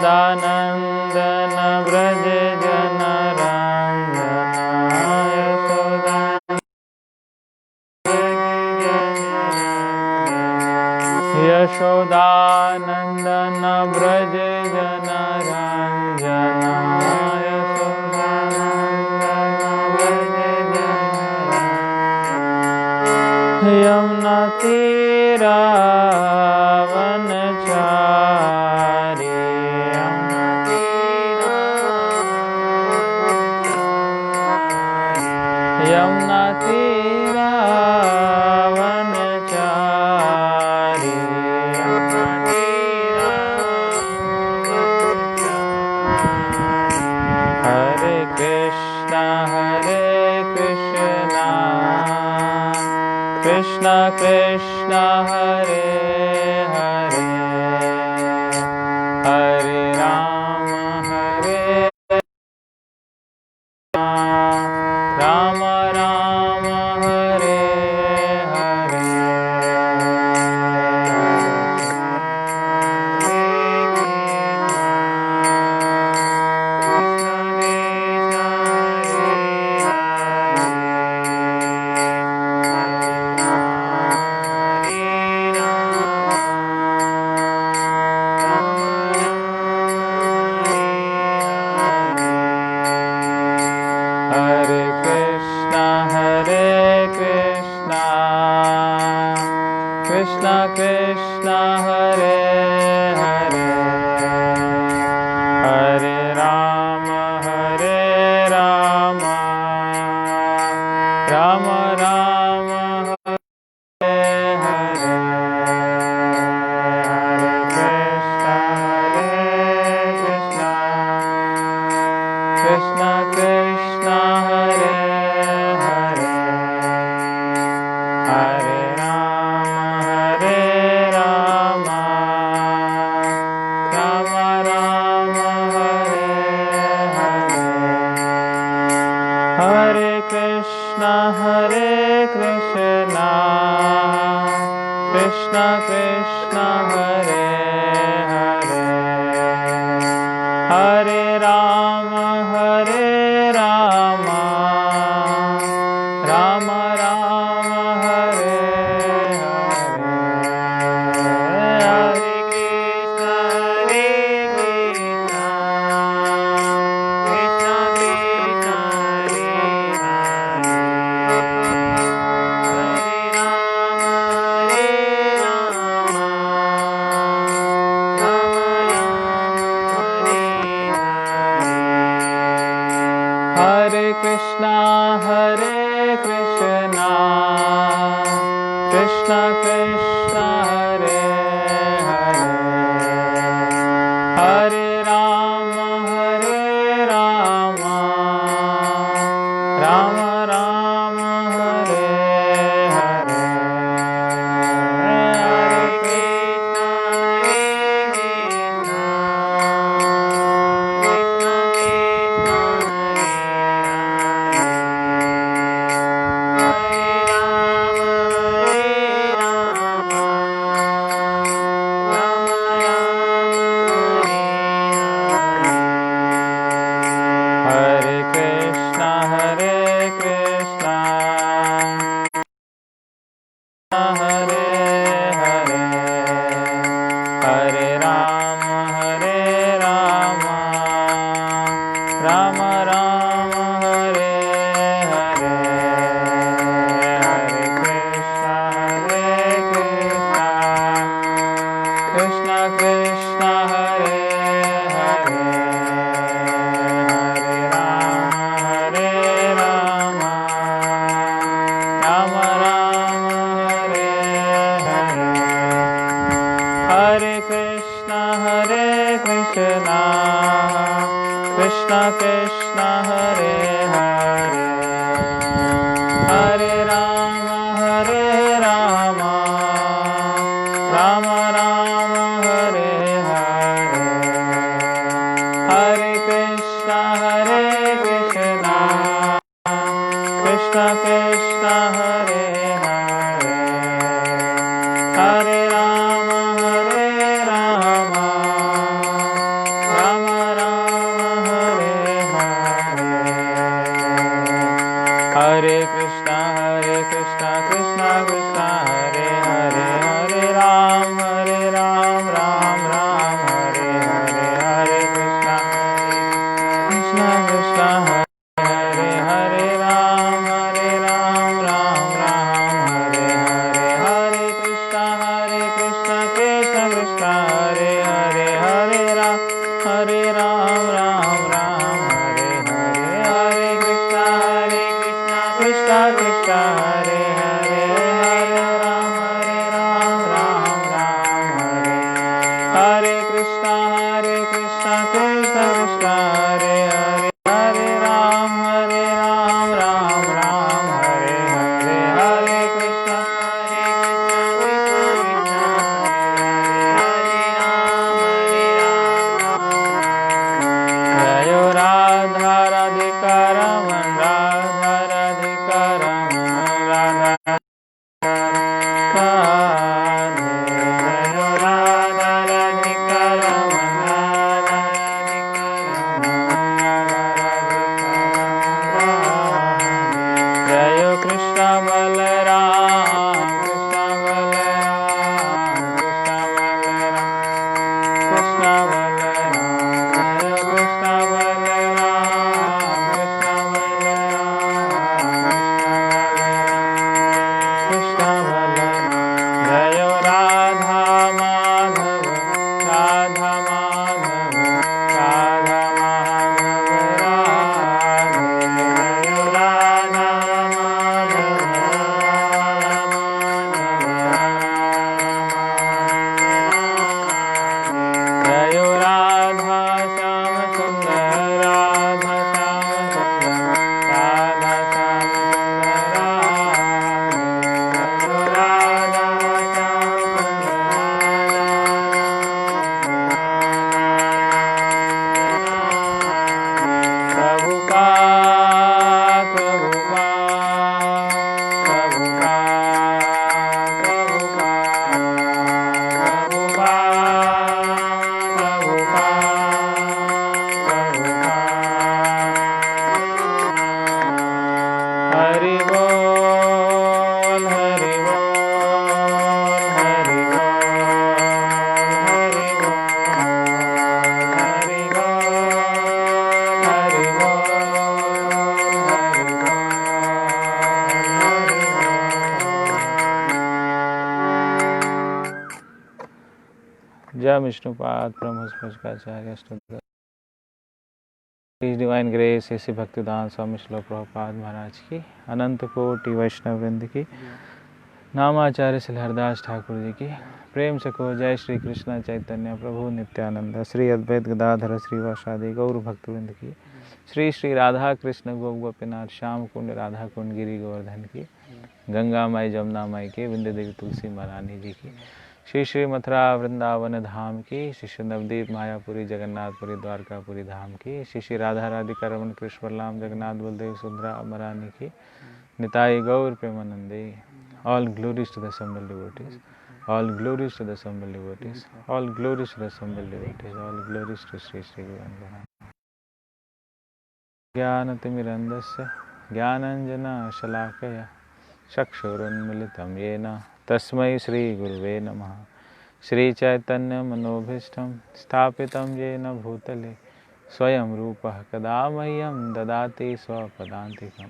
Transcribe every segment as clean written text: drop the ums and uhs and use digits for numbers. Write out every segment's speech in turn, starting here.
यशोदानन्दन व्रज जनरञ्जना यशोदानन्दन व्रज जनरञ्जना यमुनातीरावनचारी यमुनातीरावनचारी हरे कृष्णा कृष्णा कृष्णा हरे हरे हरे राम राम राम हरे हरे हरे कृष्णा कृष्णा कृष्णा हरे हरे हरे राम राम राम हरे हरे हरे कृष्णा कृष्णा कृष्णा हरे हरे हरे राम राम राम हरे हरे हरे कृष्णा कृष्णा कृष्णा हरे हरे हरे राम राम राम हरे हरे हरे कृष्णा कृष्णा कृष्णा हरे हरे हरे राम हरे कृष्णा कृष्णा हरे हरे हरे राम राम हरे हरे हरे कृष्णा हरे कृष्णा हरे हरे हरे राम राम हरे हरे हरे कृष्णा कृष्णा हरे हरे हरे राम राम हरे हरे हरे कृष्णा कृष्णा हरे हरे हरे राम राम हरे हरे हरे कृष्णा कृष्णा हरे हरे हरे राम राम परम Vishnupad ब्रह्मस्पृष्टाचार्य अष्टोत्तर divine grace ऐसे भक्तिदान स्वामी श्रील प्रभुपाद महाराज की, अनंत कोटि वैष्णव वृंद की, नामाचार्य श्री हरदास ठाकुर जी की प्रेम से को जय श्री कृष्ण चैतन्य प्रभु नित्यानंद श्री अद्वैत गदाधर श्रीवासादि गौर भक्तवृंद की, श्री श्री राधा कृष्ण गोप गोपीनाथ श्याम कुंड राधा कुंड गिरी गोवर्धन की, गंगा माई जमुना माई के, विंध्य देवी तुलसी महारानी जी की, श्री श्री मथुरा वृंदावन धाम की, श्री श्री नवदीप मायापुरी जगन्नाथपुरी द्वारकापुरी धाम की, श्री श्री राधा राधिका रमन कृष्ण बलराम जगन्नाथ बलदेव सुंदरा महारानी की, निताई गौर प्रेमानंदे। All glories to the assembled devotees, all glories to the assembled devotees, all glories to the assembled devotees, all glories to Sri Sri Guru ज्ञानतिमिरन्दस्य ज्ञानाञ्जना शलाकया चक्षुरुन्मिलितं येन तस्मै श्रीगुरुवे नमः। श्रीचैतन्यमनोभीष्टं स्थापितं येन भूतले स्वयं रूपः कदा मह्यं ददाति स्वपदान्तिकम्।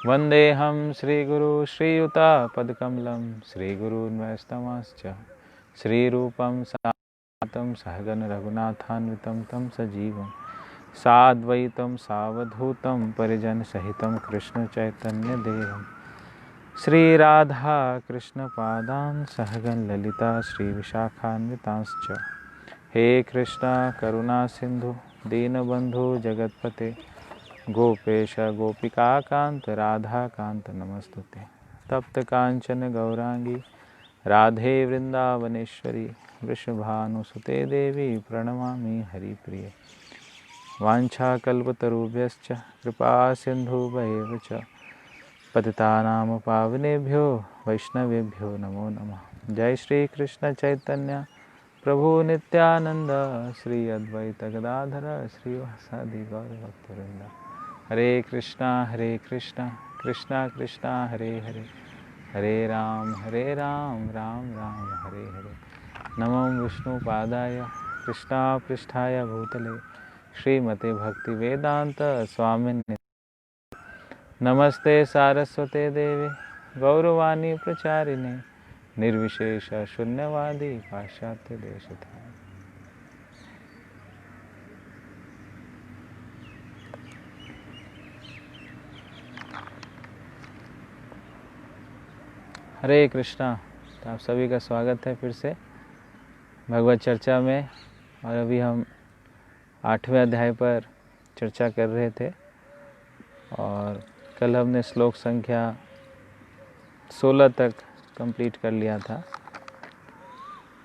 वन्देऽहं श्रीगुरु श्रीयुतापदकमलं श्रीगुरून्वैष्णवांश्च श्रीरूपं सातं सहगण रघुनाथान्वितं तं सजीवं साद्वैतं सावधूतं परिजनसहितं कृष्णचैतन्यदेवं श्रीराधा कृष्णपादान् सहगण ललिता श्रीविशाखान्वितांश्च। हे कृष्णा करुणा सिन्धु दीनबन्धु जगत्पते गोपेश गोपिकाकान्त राधाकान्त नमस्तुते। तप्त कांचन गौरांगी राधे वृंदावनेश्वरी वृषभानुसुते देवी प्रणमामि हरिप्रिये। वाञ्छाकल्पतरुभ्यश्च कृपा सिन्धुभ्येव च पतितानां पावनेभ्यो वैष्णवेभ्यो नमो नमः। जय श्री कृष्ण चैतन्य प्रभु नित्यानंद श्री अद्वैत गदाधर श्रीवासादि गौर भक्तवृंद। हरे कृष्णा कृष्णा कृष्णा हरे हरे, हरे राम राम राम हरे हरे। नमो विष्णुपादाय कृष्णा पृष्ठाय भूतले श्रीमते भक्ति वेदांत स्वामिने नमस्ते सारस्वते देवे गौरवाणी प्रचारिणे निर्विशेष शून्यवादी पाश्चात्य देशधारिणे। हरे कृष्णा। तो आप सभी का स्वागत है फिर से भगवत चर्चा में। और अभी हम 8वें अध्याय पर चर्चा कर रहे थे और कल हमने श्लोक संख्या 16 तक कंप्लीट कर लिया था।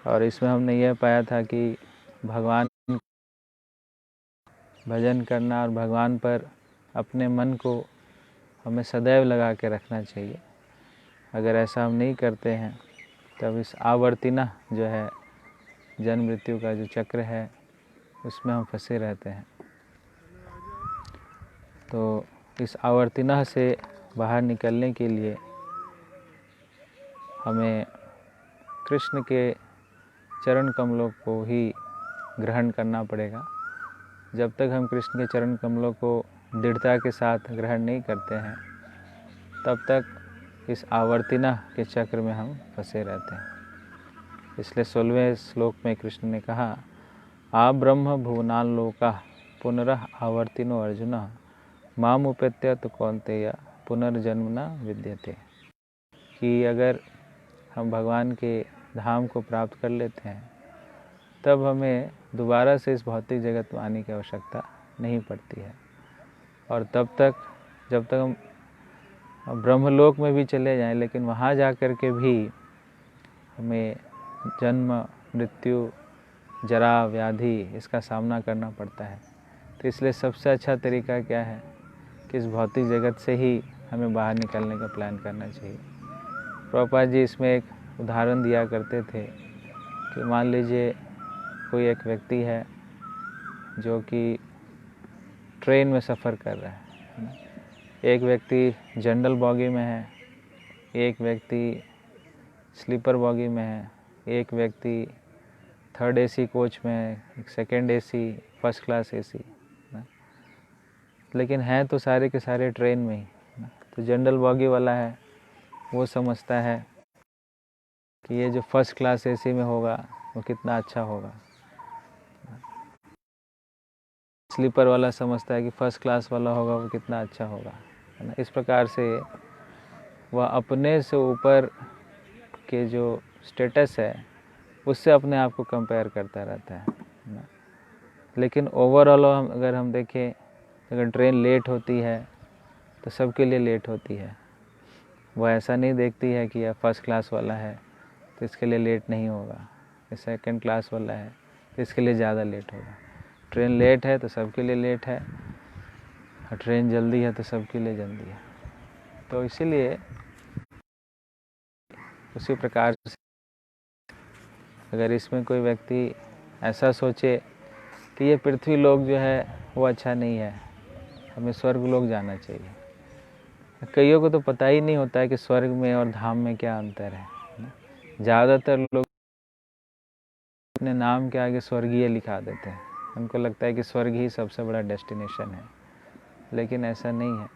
और इसमें हमने यह पाया था कि भगवान भजन करना और भगवान पर अपने मन को हमें सदैव लगा के रखना चाहिए। अगर ऐसा हम नहीं करते हैं तब इस आवर्तिना जो है जन्म मृत्यु का जो चक्र है उसमें हम फंसे रहते हैं। तो इस आवर्तिना से बाहर निकलने के लिए हमें कृष्ण के चरण कमलों को ही ग्रहण करना पड़ेगा। जब तक हम कृष्ण के चरण कमलों को दृढ़ता के साथ ग्रहण नहीं करते हैं तब तक इस आवर्तिना के चक्र में हम फंसे रहते हैं। इसलिए 16वें श्लोक में कृष्ण ने कहा, आ ब्रह्म भुवनान लोका पुनरः आवर्तिनो अर्जुन मामुपेत्य तो कौन्तेय पुनर्जन्म न विद्यते। कि अगर हम भगवान के धाम को प्राप्त कर लेते हैं तब हमें दोबारा से इस भौतिक जगत में आने की आवश्यकता नहीं पड़ती है। और तब तक जब तक हम ब्रह्मलोक में भी चले जाएं लेकिन वहाँ जा कर के भी हमें जन्म मृत्यु जरा व्याधि इसका सामना करना पड़ता है। तो इसलिए सबसे अच्छा तरीका क्या है कि इस भौतिक जगत से ही हमें बाहर निकलने का प्लान करना चाहिए। प्रभुपाद जी इसमें एक उदाहरण दिया करते थे कि मान लीजिए कोई एक व्यक्ति है जो कि ट्रेन में सफ़र कर रहा है। एक व्यक्ति जनरल बॉगी में है, एक व्यक्ति स्लीपर बॉगी में है, एक व्यक्ति 3rd AC कोच में है, एक 2nd AC, first class AC। लेकिन हैं तो सारे के सारे ट्रेन में ही। तो जनरल बॉगी वाला है वो समझता है कि ये जो फर्स्ट क्लास AC में होगा वो कितना अच्छा होगा। स्लीपर वाला समझता है कि फर्स्ट क्लास वाला होगा वो कितना अच्छा होगा, है ना। इस प्रकार से वह अपने से ऊपर के जो स्टेटस है उससे अपने आप को कंपेयर करता रहता है ना। लेकिन ओवरऑल अगर हम देखें, अगर ट्रेन लेट होती है तो सबके लिए लेट होती है। वह ऐसा नहीं देखती है कि यह फर्स्ट क्लास वाला है तो इसके लिए लेट नहीं होगा, ये सेकंड क्लास वाला है तो इसके लिए ज़्यादा लेट होगा। ट्रेन लेट है तो सबके लिए लेट है, और ट्रेन जल्दी है तो सबके लिए जल्दी है। तो इसीलिए उसी प्रकार से अगर इसमें कोई व्यक्ति ऐसा सोचे कि ये पृथ्वी लोक जो है वो अच्छा नहीं है, हमें स्वर्ग लोक जाना चाहिए। कईयों को तो पता ही नहीं होता है कि स्वर्ग में और धाम में क्या अंतर है। ज़्यादातर लोग अपने नाम के आगे स्वर्गीय लिखा देते हैं, उनको लगता है कि स्वर्ग ही सबसे बड़ा डेस्टिनेशन है, लेकिन ऐसा नहीं है।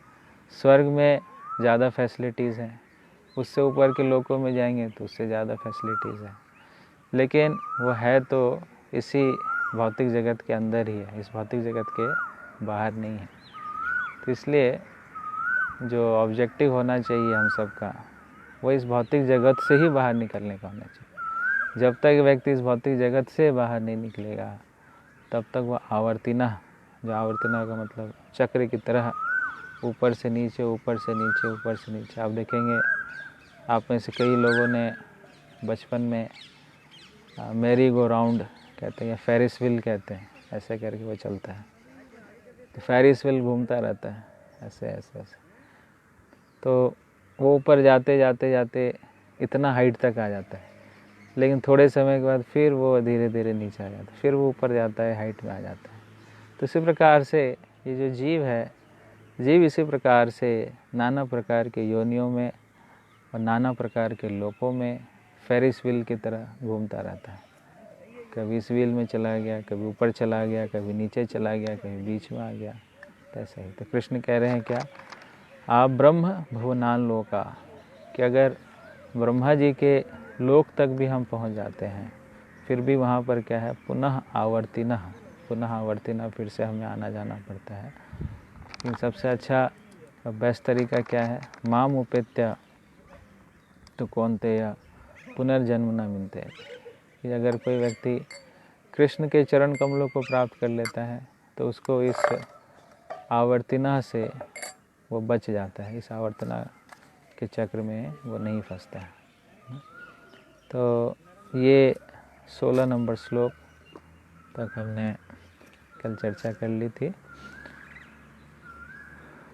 स्वर्ग में ज़्यादा फैसिलिटीज़ हैं, उससे ऊपर के लोकों में जाएंगे तो उससे ज़्यादा फैसिलिटीज़ हैं, लेकिन वो है तो इसी भौतिक जगत के अंदर ही है, इस भौतिक जगत के बाहर नहीं है। तो इसलिए जो ऑब्जेक्टिव होना चाहिए हम सबका, वो इस भौतिक जगत से ही बाहर निकलने का होना चाहिए। जब तक व्यक्ति इस भौतिक जगत से बाहर नहीं निकलेगा तब तक वह आवर्तिना, जो आवर्तिना का मतलब चक्र की तरह ऊपर से नीचे, ऊपर से नीचे, ऊपर से नीचे। आप देखेंगे, आप में से कई लोगों ने बचपन में मैरी गो राउंड कहते हैं या फेरिस व्हील कहते हैं, ऐसे करके वो चलता है। तो फेरिस व्हील घूमता रहता है ऐसे ऐसे ऐसे, तो वो ऊपर जाते जाते जाते इतना हाइट तक आ जाता है, लेकिन थोड़े समय के बाद फिर वो धीरे धीरे नीचे आ जाता है, फिर वो ऊपर जाता है, हाइट में आ जाता है। तो इसी प्रकार से ये जो जीव है, जीव इसी प्रकार से नाना प्रकार के योनियों में और नाना प्रकार के लोकों में फेरिस व्हील की तरह घूमता रहता है। कभी इस व्हील में चला गया, कभी ऊपर चला गया, कभी नीचे चला गया, कभी बीच में आ गया, ऐसा ही। तो कृष्ण कह रहे हैं क्या, आप ब्रह्म भुवनान लोका, कि अगर ब्रह्मा जी के लोक तक भी हम पहुंच जाते हैं फिर भी वहाँ पर क्या है, पुनः आवर्तिना, फिर से हमें आना जाना पड़ता है। लेकिन सबसे अच्छा और बेस्ट तरीका क्या है, माम उपेत्य तो कौन्तेय पुनर्जन्म न मिलते। कि अगर कोई व्यक्ति कृष्ण के चरण कमलों को प्राप्त कर लेता है तो उसको इस आवर्तिना से वो बच जाता है, इस आवर्तना के चक्र में वो नहीं फंसता है। तो ये 16 नंबर श्लोक तक हमने कल चर्चा कर ली थी।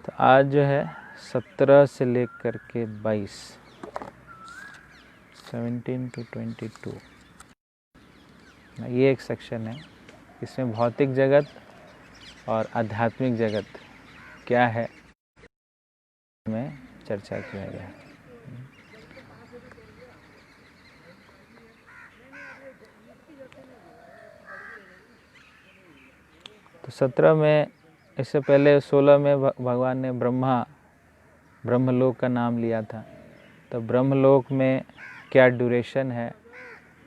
तो आज जो है 17 से लेकर के 22, 17 to 22, ये एक सेक्शन है। इसमें भौतिक जगत और आध्यात्मिक जगत क्या है में चर्चा किया गया। तो 17 में, इससे पहले 16 में भगवान ने ब्रह्मलोक का नाम लिया था। तो ब्रह्मलोक में क्या ड्यूरेशन है,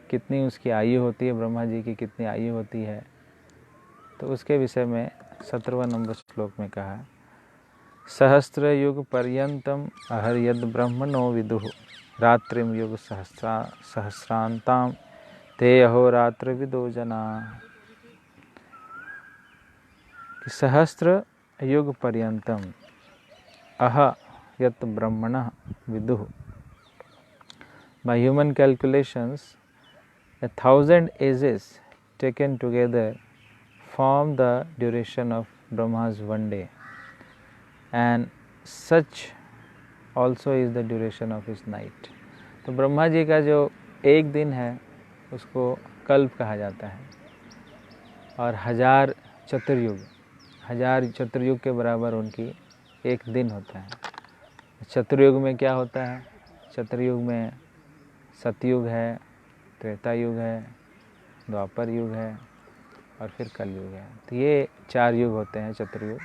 कितनी उसकी आयु होती है, ब्रह्मा जी की कितनी आयु होती है, तो उसके विषय में 17वां नंबर श्लोक में कहा, सहस्त्र युग पर्यंतम अहर्यद ब्रह्मणो विदुः रात्रिम युग सहस्रांताम ते अहोरात्र विदो जना। सहस्त्र युग पर्यंतम अह यत ब्रह्मणः विदुः। By human calculations, 1,000 ages taken together form the duration of Brahma's one day, and such also is the duration of his night. तो ब्रह्मा जी का जो एक दिन है उसको कल्प कहा जाता है, और 1000 चतुर्युग के बराबर उनकी एक दिन होता है। चतुर्युग में क्या होता है, चतुर्युग में सतयुग है, त्रेता युग है, द्वापर युग है और फिर कलयुग है। तो ये 4 युग होते हैं चतुर्युग।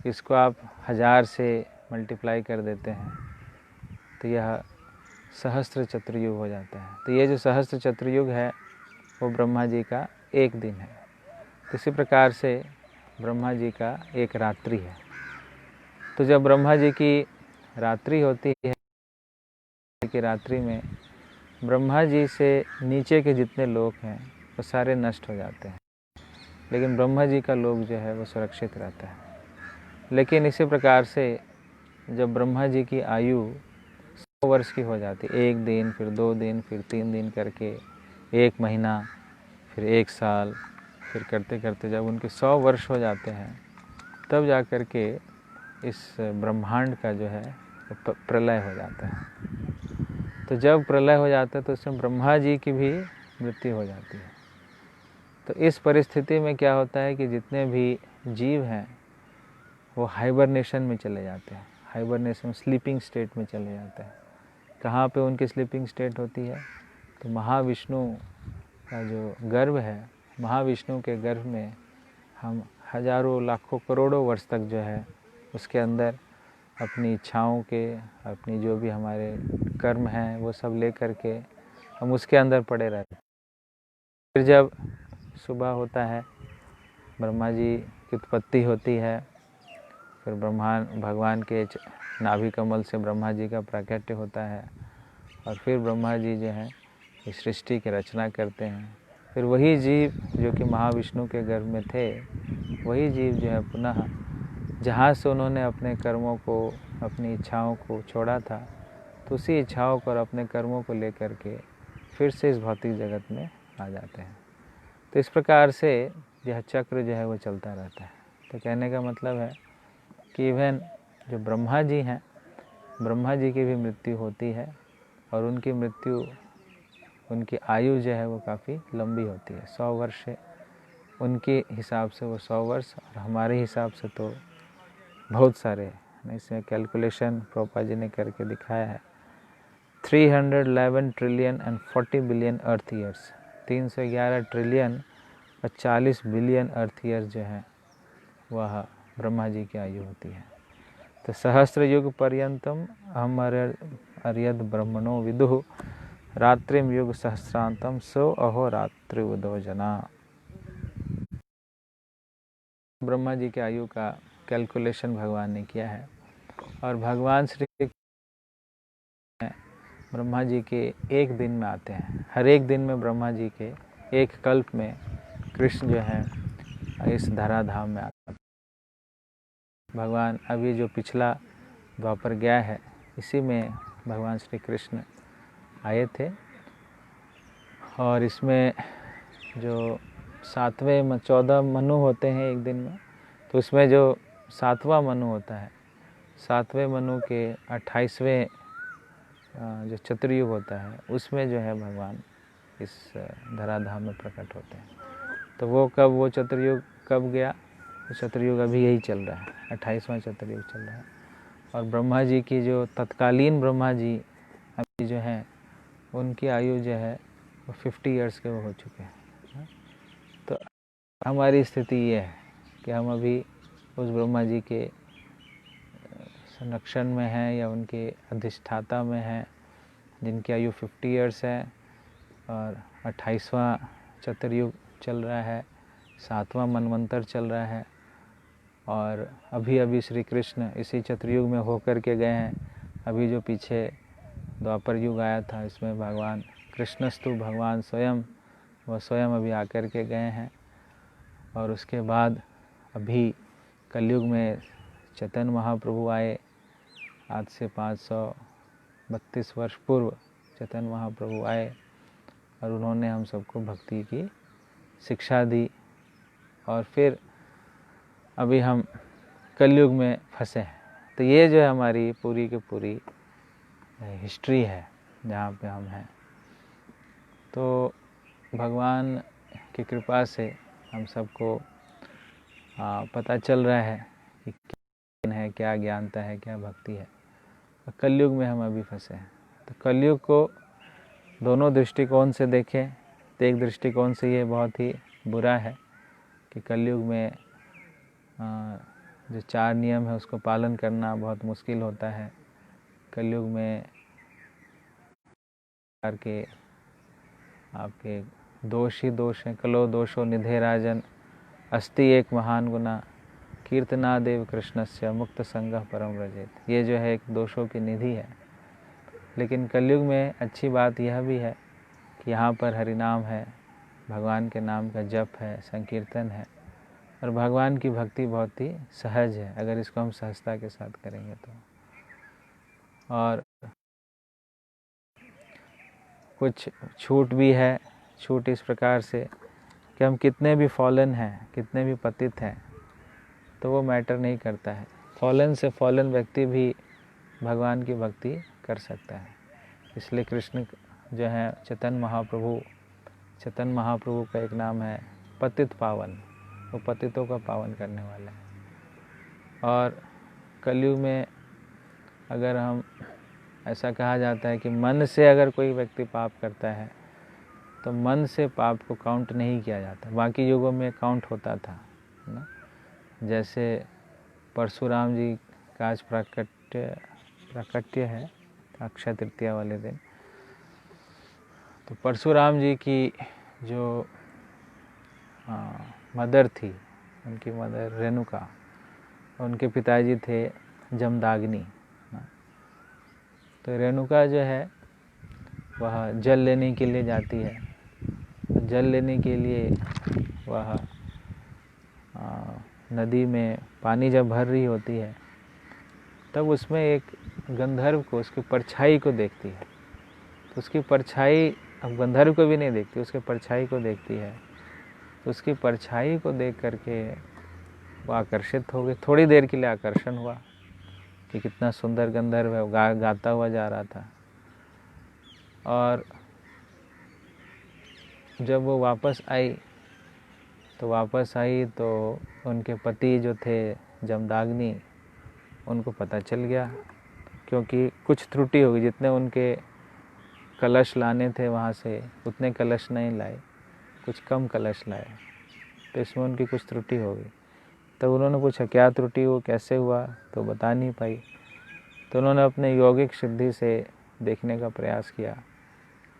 इसको आप 1000 से मल्टीप्लाई कर देते हैं तो यह सहस्त्र चतुर्युग हो जाता है। तो ये जो सहस्त्र चतुर्युग है वो ब्रह्मा जी का एक दिन है। इसी प्रकार से ब्रह्मा जी का एक रात्रि है। तो जब ब्रह्मा जी की रात्रि होती है, कि रात्रि में ब्रह्मा जी से नीचे के जितने लोग हैं वो सारे नष्ट हो जाते हैं, लेकिन ब्रह्मा जी का लोक जो है वो सुरक्षित रहता है। लेकिन इसी प्रकार से जब ब्रह्मा जी की आयु 100 वर्ष की हो जाती, 1 दिन, फिर 2 दिन, फिर 3 दिन करके 1 महीना, फिर 1 साल, फिर करते करते जब उनके 100 वर्ष हो जाते हैं, तब जा कर के इस ब्रह्मांड का जो है प्रलय हो जाता है। तो जब प्रलय हो जाता है तो उसमें ब्रह्मा जी की भी मृत्यु हो जाती है। तो इस परिस्थिति में क्या होता है कि जितने भी जीव हैं वो हाइबरनेशन में चले जाते हैं। हाइबरनेशन, स्लीपिंग स्टेट में चले जाते हैं। कहाँ पे उनकी स्लीपिंग स्टेट होती है? तो महाविष्णु का जो गर्भ है, महाविष्णु के गर्भ में हम हजारों लाखों करोड़ों वर्ष तक जो है उसके अंदर अपनी इच्छाओं के, अपनी जो भी हमारे कर्म हैं वो सब ले कर के हम उसके अंदर पड़े रहते हैं। फिर जब सुबह होता है, ब्रह्मा जी की उत्पत्ति होती है, फिर भगवान के नाभि कमल से ब्रह्मा जी का प्राकट्य होता है, और फिर ब्रह्मा जी जो है इस सृष्टि की रचना करते हैं। फिर वही जीव जो कि महाविष्णु के गर्भ में थे, वही जीव जो है पुनः जहाँ से उन्होंने अपने कर्मों को, अपनी इच्छाओं को छोड़ा था, तो उसी इच्छाओं को और अपने कर्मों को लेकर के फिर से इस भौतिक जगत में आ जाते हैं। तो इस प्रकार से यह चक्र जो है वो चलता रहता है। तो कहने का मतलब है कि इवन जो ब्रह्मा जी हैं, ब्रह्मा जी की भी मृत्यु होती है, और उनकी मृत्यु, उनकी आयु जो है वो काफ़ी लंबी होती है। 100 वर्ष है उनके हिसाब से, वो 100 वर्ष, और हमारे हिसाब से तो बहुत सारे। इसमें कैलकुलेशन प्रभुपाद जी ने करके दिखाया है, 311 trillion and 40 billion earth years, 311 trillion और 40 बिलियन अर्थ ईयर्स जो है वह ब्रह्मा जी की आयु होती है। तो सहस्त्र युग पर्यंतम हम अर्यद ब्रह्मणो विदुः रात्रिम युग सहस्रांतम सो अहो रात्रि उदो जना। ब्रह्मा जी की आयु का कैलकुलेशन भगवान ने किया है, और भगवान श्री ब्रह्मा जी के एक दिन में आते हैं। हर एक दिन में ब्रह्मा जी के एक कल्प में कृष्ण जो है इस धराधाम में आते हैं। भगवान अभी जो पिछला द्वापर गया है, इसी में भगवान श्री कृष्ण आए थे, और इसमें जो 14 मनु होते हैं एक दिन में, तो उसमें जो 7वां मनु होता है, 7वें मनु के 28वें जो चतुर्युग होता है, उसमें जो है भगवान इस धराधाम में प्रकट होते हैं। तो वो चतुर्युग कब गया? वो चतुर्युग अभी यही चल रहा है, 28वां चतुर्युग चल रहा है। और ब्रह्मा जी की जो तत्कालीन ब्रह्मा जी अभी जो हैं, उनकी आयु जो है वो 50 ईयर्स के वो हो चुके हैं। तो हमारी स्थिति ये है कि हम अभी उस ब्रह्मा जी के संरक्षण में हैं, या उनके अधिष्ठाता में हैं, जिनकी आयु 50 ईयर्स है, और 28वां चतुर्युग चल रहा है, 7वां मनवंतर चल रहा है, और अभी अभी श्री कृष्ण इसी चतुर्युग में होकर के गए हैं। अभी जो पीछे द्वापर युग आया था, इसमें भगवान कृष्णस्तु भगवान स्वयं, वह स्वयं अभी आकर के गए हैं। और उसके बाद अभी कलयुग में चैतन्य महाप्रभु आए, आज से 532 वर्ष पूर्व चैतन्य महाप्रभु आए, और उन्होंने हम सबको भक्ति की शिक्षा दी। और फिर अभी हम कलयुग में फंसे हैं। तो ये जो है हमारी पूरी की पूरी हिस्ट्री है जहाँ पे हम हैं। तो भगवान की कृपा से हम सबको पता चल रहा है कि क्या है, क्या ज्ञानता है, क्या भक्ति है। कलयुग में हम अभी फंसे हैं। तो कलयुग को दोनों दृष्टिकोण से देखें तो एक दृष्टिकोण से ये बहुत ही बुरा है कि कलयुग में जो 4 नियम है उसको पालन करना बहुत मुश्किल होता है। कलयुग में करके आपके दोष ही दोष हैं, कलो दोषो निधे राजन, अस्ति एक महान गुना, कीर्तनादेव कृष्णस्य मुक्त संगः परम व्रजेत। ये जो है एक दोषों की निधि है। लेकिन कलयुग में अच्छी बात यह भी है कि यहाँ पर हरिनाम है, भगवान के नाम का जप है, संकीर्तन है, और भगवान की भक्ति बहुत ही सहज है अगर इसको हम सहजता के साथ करेंगे तो। और कुछ छूट भी है। छूट इस प्रकार से कि हम कितने भी फॉलन हैं, कितने भी पतित हैं, तो वो मैटर नहीं करता है। फॉलन से फॉलन व्यक्ति भी भगवान की भक्ति कर सकता है। इसलिए कृष्ण जो है चैतन्य महाप्रभु का एक नाम है पतित पावन, वो पतितों का पावन करने वाले हैं। और कलयुग में अगर हम ऐसा कहा जाता है कि मन से अगर कोई व्यक्ति पाप करता है तो मन से पाप को काउंट नहीं किया जाता। बाकी युगों में काउंट होता था ना। जैसे परशुराम जी का आज प्राकट्य है अक्षय तृतीया वाले दिन। तो परशुराम जी की जो मदर थी, उनकी मदर रेणुका, उनके पिताजी थे जमदाग्नि। तो रेणुका जो है वह जल लेने के लिए जाती है। जल लेने के लिए वह नदी में पानी जब भर रही होती है तब उसमें एक गंधर्व को, उसकी परछाई को देखती है। तो उसकी परछाई, अब गंधर्व को भी नहीं देखती, उसके परछाई को देखती है। तो उसकी परछाई को देख करके वो आकर्षित हो गई। थोड़ी देर के लिए आकर्षण हुआ कि कितना सुंदर गंधर्व है, वो गाता हुआ जा रहा था। और जब वो वापस आई तो उनके पति जो थे जमदाग्नि, उनको पता चल गया, क्योंकि कुछ त्रुटि हो गई। जितने उनके कलश लाने थे वहाँ से उतने कलश नहीं लाए, कुछ कम कलश लाए। तो इसमें उनकी कुछ त्रुटि हो गई। तब उन्होंने पूछा क्या त्रुटि हो, कैसे हुआ, तो बता नहीं पाई। तो उन्होंने अपने यौगिक सिद्धि से देखने का प्रयास किया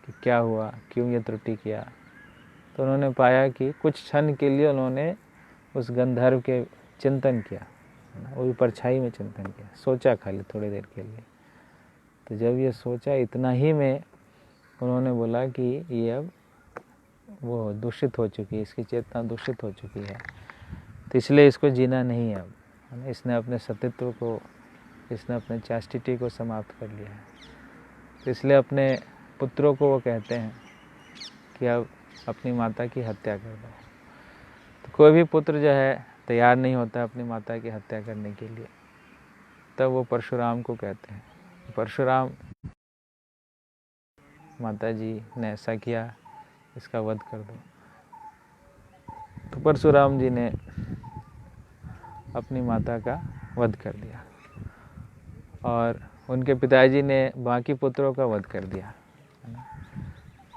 कि क्या हुआ, क्यों ये त्रुटि किया। तो उन्होंने पाया कि कुछ क्षण के लिए उन्होंने उस गंधर्व के चिंतन किया, वो भी परछाई में चिंतन किया, सोचा खाली थोड़ी देर के लिए। तो जब ये सोचा, इतना ही में उन्होंने बोला कि ये अब वो दूषित हो चुकी है, इसकी चेतना दूषित हो चुकी है, तो इसलिए इसको जीना नहीं है अब। इसने अपने सतीत्व को, इसने अपने चास्टिटी को समाप्त कर लिया है। तो इसलिए अपने पुत्रों को वो कहते हैं कि अब अपनी माता की हत्या कर दो। तो कोई भी पुत्र जो है तैयार नहीं होता अपनी माता की हत्या करने के लिए। तब वो परशुराम को कहते हैं, परशुराम माता जी ने ऐसा किया, इसका वध कर दो। तो परशुराम जी ने अपनी माता का वध कर दिया और उनके पिताजी ने बाकी पुत्रों का वध कर दिया।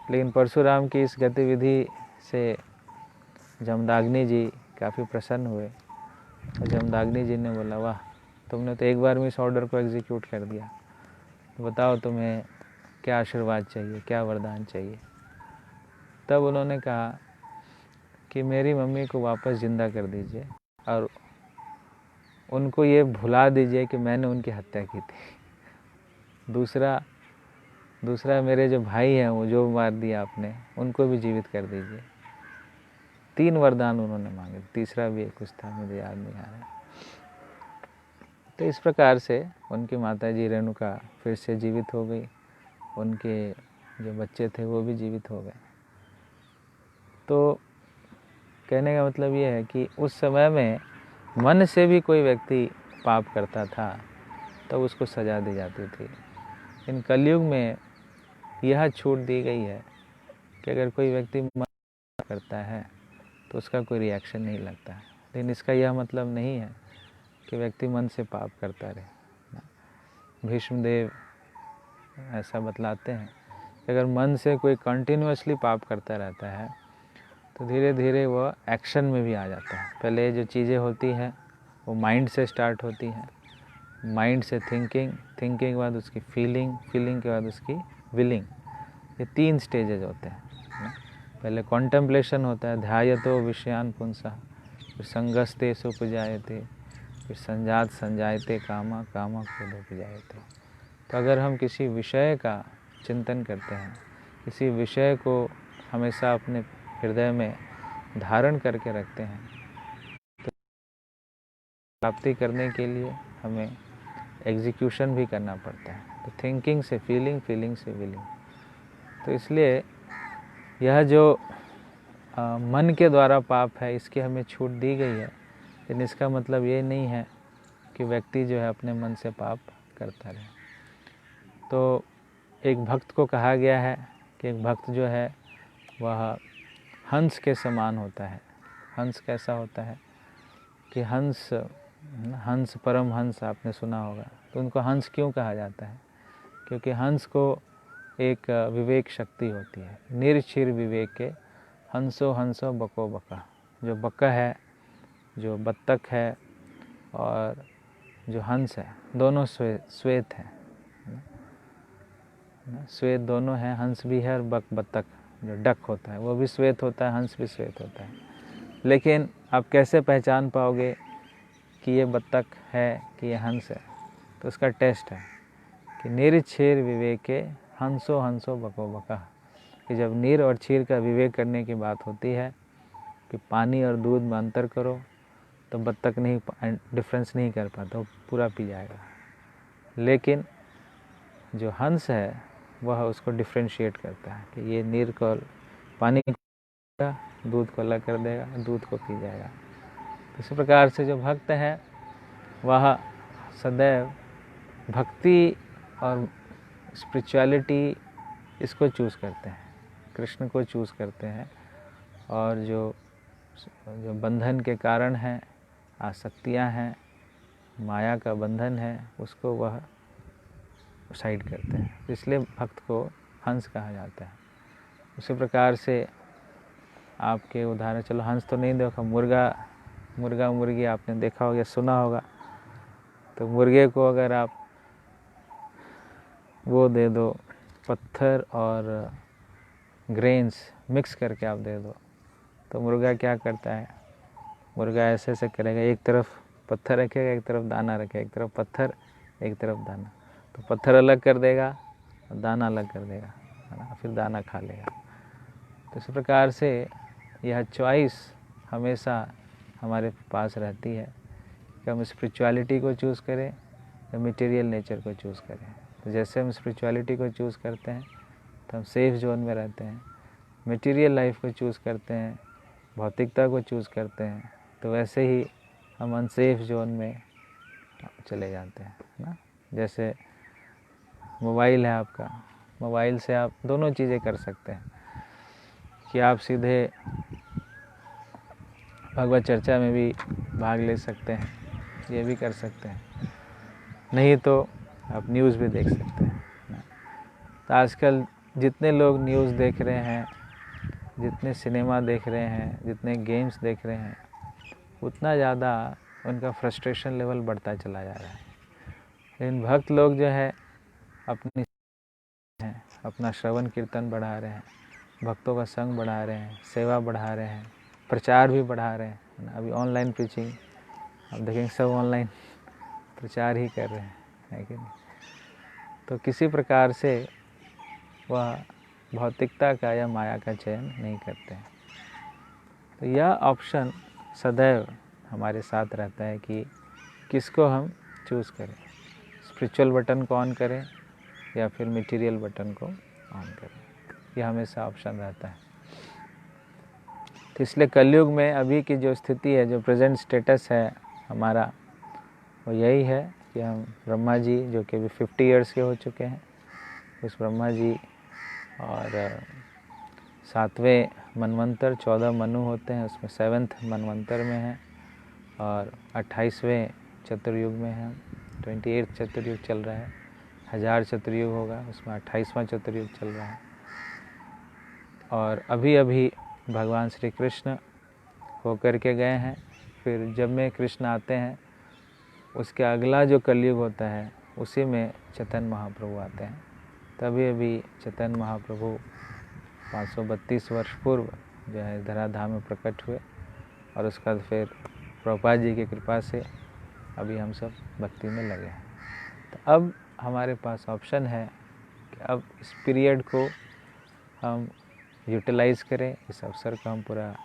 लेकिन परशुराम की इस गतिविधि से जमदाग्नि जी काफ़ी प्रसन्न हुए और जमदाग्नि जी ने बोला, वाह, तुमने तो एक बार में इस ऑर्डर को एग्जीक्यूट कर दिया, तो बताओ तुम्हें क्या आशीर्वाद चाहिए, क्या वरदान चाहिए। तब उन्होंने कहा कि मेरी मम्मी को वापस ज़िंदा कर दीजिए और उनको ये भुला दीजिए कि मैंने उनकी हत्या की थी। दूसरा मेरे जो भाई हैं, वो जो मार दिया आपने, उनको भी जीवित कर दीजिए। 3 वरदान उन्होंने मांगे, तीसरा भी कुछ था, मुझे याद नहीं आ रहा। तो इस प्रकार से उनकी माता जी रेणुका फिर से जीवित हो गई, उनके जो बच्चे थे वो भी जीवित हो गए। तो कहने का मतलब ये है कि उस समय में मन से भी कोई व्यक्ति पाप करता था तो उसको सज़ा दी जाती थी। इन कलयुग में यह छूट दी गई है कि अगर कोई व्यक्ति मन करता है तो उसका कोई रिएक्शन नहीं लगता है। लेकिन इसका यह मतलब नहीं है कि व्यक्ति मन से पाप करता रहे। भीष्मदेव ऐसा बतलाते हैं कि अगर मन से कोई कंटिन्यूअसली पाप करता रहता है तो धीरे धीरे वह एक्शन में भी आ जाता है। पहले जो चीज़ें होती हैं वो माइंड से स्टार्ट होती हैं, माइंड से थिंकिंग के बाद उसकी फीलिंग के बाद उसकी विलिंग। ये 3 स्टेजेज होते हैं। पहले कॉन्टेम्पलेशन होता है, ध्यायतो विषयान पुंसः, फिर संगस्ते सुपजायते, फिर संजात संजायते कामा, कामा क्रोधोपजायते। तो अगर हम किसी विषय का चिंतन करते हैं, किसी विषय को हमेशा अपने हृदय में धारण करके रखते हैं, तो प्राप्ति करने के लिए हमें एग्जीक्यूशन भी करना पड़ता है। तो थिंकिंग से फीलिंग, फीलिंग से विलिंग। तो इसलिए यह जो मन के द्वारा पाप है, इसकी हमें छूट दी गई है, लेकिन इसका मतलब ये नहीं है कि व्यक्ति जो है अपने मन से पाप करता रहे। तो एक भक्त को कहा गया है कि एक भक्त जो है वह हंस के समान होता है। हंस कैसा होता है कि हंस परम हंस आपने सुना होगा। तो उनको हंस क्यों कहा जाता है? क्योंकि हंस को एक विवेक शक्ति होती है। निरक्षीर विवेके हंसो हंसो बको बका। जो बका है, जो बत्तख है और जो हंस है, दोनों श्वेत हैं, श्वेत दोनों हैं। हंस भी है और बत्तख जो डक होता है वो भी श्वेत होता है, हंस भी श्वेत होता है। लेकिन आप कैसे पहचान पाओगे कि ये बत्तख है कि ये हंस है? तो उसका टेस्ट है कि निरक्षीर विवेके हंसो हंसो बको बका। कि जब नीर और क्षीर का विवेक करने की बात होती है कि पानी और दूध में अंतर करो, तो बत्तख नहीं डिफरेंस नहीं कर पाता, वो पूरा पी जाएगा। लेकिन जो हंस है वह उसको डिफ्रेंशिएट करता है कि ये नीर को पानी को दूध को अलग कर देगा, दूध को पी जाएगा। तो इसी प्रकार से जो भक्त है वह सदैव भक्ति और स्पिरिचुअलिटी इसको चूज़ करते हैं, कृष्ण को चूज़ करते हैं। और जो बंधन के कारण हैं, आसक्तियां हैं, माया का बंधन है, उसको वह साइड करते हैं। इसलिए भक्त को हंस कहा जाता है। उसी प्रकार से आपके उदाहरण, चलो हंस तो नहीं देखा, मुर्गा मुर्गी आपने देखा होगा, सुना होगा। तो मुर्गे को अगर आप वो दे दो, पत्थर और ग्रेन्स मिक्स करके आप दे दो, तो मुर्गा क्या करता है? मुर्गा ऐसे ऐसे करेगा, एक तरफ पत्थर रखेगा, एक तरफ दाना रखेगा, एक तरफ पत्थर, एक तरफ दाना। तो पत्थर अलग कर देगा और दाना अलग कर देगा, है ना, फिर दाना खा लेगा। तो इस प्रकार से यह चॉइस हमेशा हमारे पास रहती है कि हम स्पिरिचुअलिटी को चूज़ करें या मटेरियल नेचर को चूज़ करें। तो जैसे हम स्पिरिचुअलिटी को चूज़ करते हैं तो हम सेफ जोन में रहते हैं, मटेरियल लाइफ को चूज़ करते हैं, भौतिकता को चूज़ करते हैं, तो वैसे ही हम अनसेफ जोन में चले जाते हैं ना। जैसे मोबाइल है आपका, मोबाइल से आप दोनों चीज़ें कर सकते हैं कि आप सीधे भगवत चर्चा में भी भाग ले सकते हैं, ये भी कर सकते हैं, नहीं तो आप न्यूज़ भी देख सकते हैं ना। तो आजकल जितने लोग न्यूज़ देख रहे हैं, जितने सिनेमा देख रहे हैं, जितने गेम्स देख रहे हैं, उतना ज़्यादा उनका फ्रस्ट्रेशन लेवल बढ़ता चला जा रहा है। लेकिन भक्त लोग जो है अपना श्रवण कीर्तन बढ़ा रहे हैं, भक्तों का संग बढ़ा रहे हैं, सेवा बढ़ा रहे हैं, प्रचार भी बढ़ा रहे हैं। अभी ऑनलाइन प्रीचिंग आप देखेंगे, सब ऑनलाइन प्रचार ही कर रहे हैं, है कि नहीं? तो किसी प्रकार से वह भौतिकता का या माया का चयन नहीं करते हैं। तो यह ऑप्शन सदैव हमारे साथ रहता है कि किसको हम चूज़ करें, स्पिरिचुअल बटन को ऑन करें या फिर मटेरियल बटन को ऑन करें। यह हमेशा ऑप्शन रहता है। तो इसलिए कलयुग में अभी की जो स्थिति है, जो प्रेजेंट स्टेटस है हमारा, वो यही है कि हम ब्रह्मा जी, जो कि अभी 50 इयर्स के हो चुके हैं, उस ब्रह्मा जी और 7वें मनवंतर, 14 मनु होते हैं, उसमें 7th मनवंतर में है और 28वें चतुर्युग में है। 28th चतुर्युग चल रहा है, 1000 चतुर्युग होगा, उसमें 28वां चतुर्युग चल रहा है। और अभी अभी भगवान श्री कृष्ण होकर के गए हैं, फिर जब में कृष्ण आते हैं, उसके अगला जो कलयुग होता है उसी में चैतन्य महाप्रभु आते हैं। तभी अभी चैतन्य महाप्रभु 532 वर्ष पूर्व जो है धराधाम में प्रकट हुए, और उसके बाद फिर प्रभुपाद जी की कृपा से अभी हम सब भक्ति में लगे हैं। तो अब हमारे पास ऑप्शन है कि अब इस पीरियड को हम यूटिलाइज़ करें, इस अवसर का हम पूरा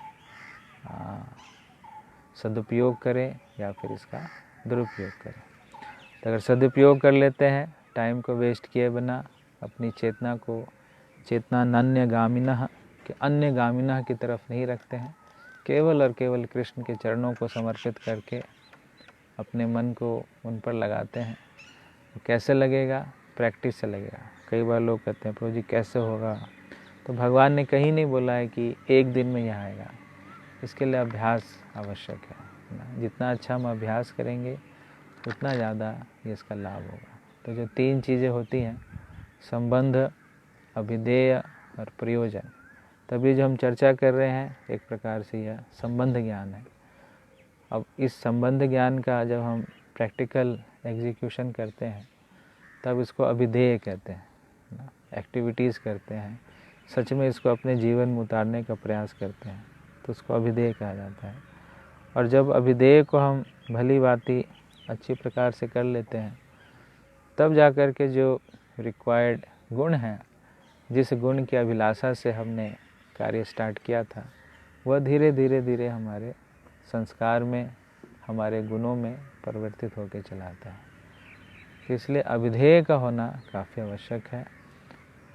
सदुपयोग करें या फिर इसका दुरुपयोग करें। तो अगर सदुपयोग कर लेते हैं, टाइम को वेस्ट किए बिना अपनी चेतना को चेतनान्यगामिनः कि अन्य गामिनः की तरफ नहीं रखते हैं, केवल और केवल कृष्ण के चरणों को समर्पित करके अपने मन को उन पर लगाते हैं, तो कैसे लगेगा? प्रैक्टिस से लगेगा। कई बार लोग कहते हैं प्रभु जी कैसे होगा? तो भगवान ने कहीं नहीं बोला है कि एक दिन में यह आएगा। इसके लिए अभ्यास आवश्यक है ना। जितना अच्छा हम अभ्यास करेंगे उतना ज़्यादा ये इसका लाभ होगा। तो जो 3 चीज़ें होती हैं, संबंध, अभिधेय और प्रयोजन, तभी जो हम चर्चा कर रहे हैं एक प्रकार से यह संबंध ज्ञान है। अब इस संबंध ज्ञान का जब हम प्रैक्टिकल एग्जीक्यूशन करते हैं तब इसको अभिधेय कहते हैं ना। एक्टिविटीज़ करते हैं, सच में इसको अपने जीवन में उतारने का प्रयास करते हैं तो उसको अभिधेय कहा जाता है। और जब अभिधेय को हम भली भांति अच्छी प्रकार से कर लेते हैं तब जा कर के जो रिक्वायर्ड गुण हैं, जिस गुण की अभिलाषा से हमने कार्य स्टार्ट किया था, वह धीरे धीरे हमारे संस्कार में, हमारे गुणों में परिवर्तित होकर चला आता है। तो इसलिए अभिधेय का होना काफ़ी आवश्यक है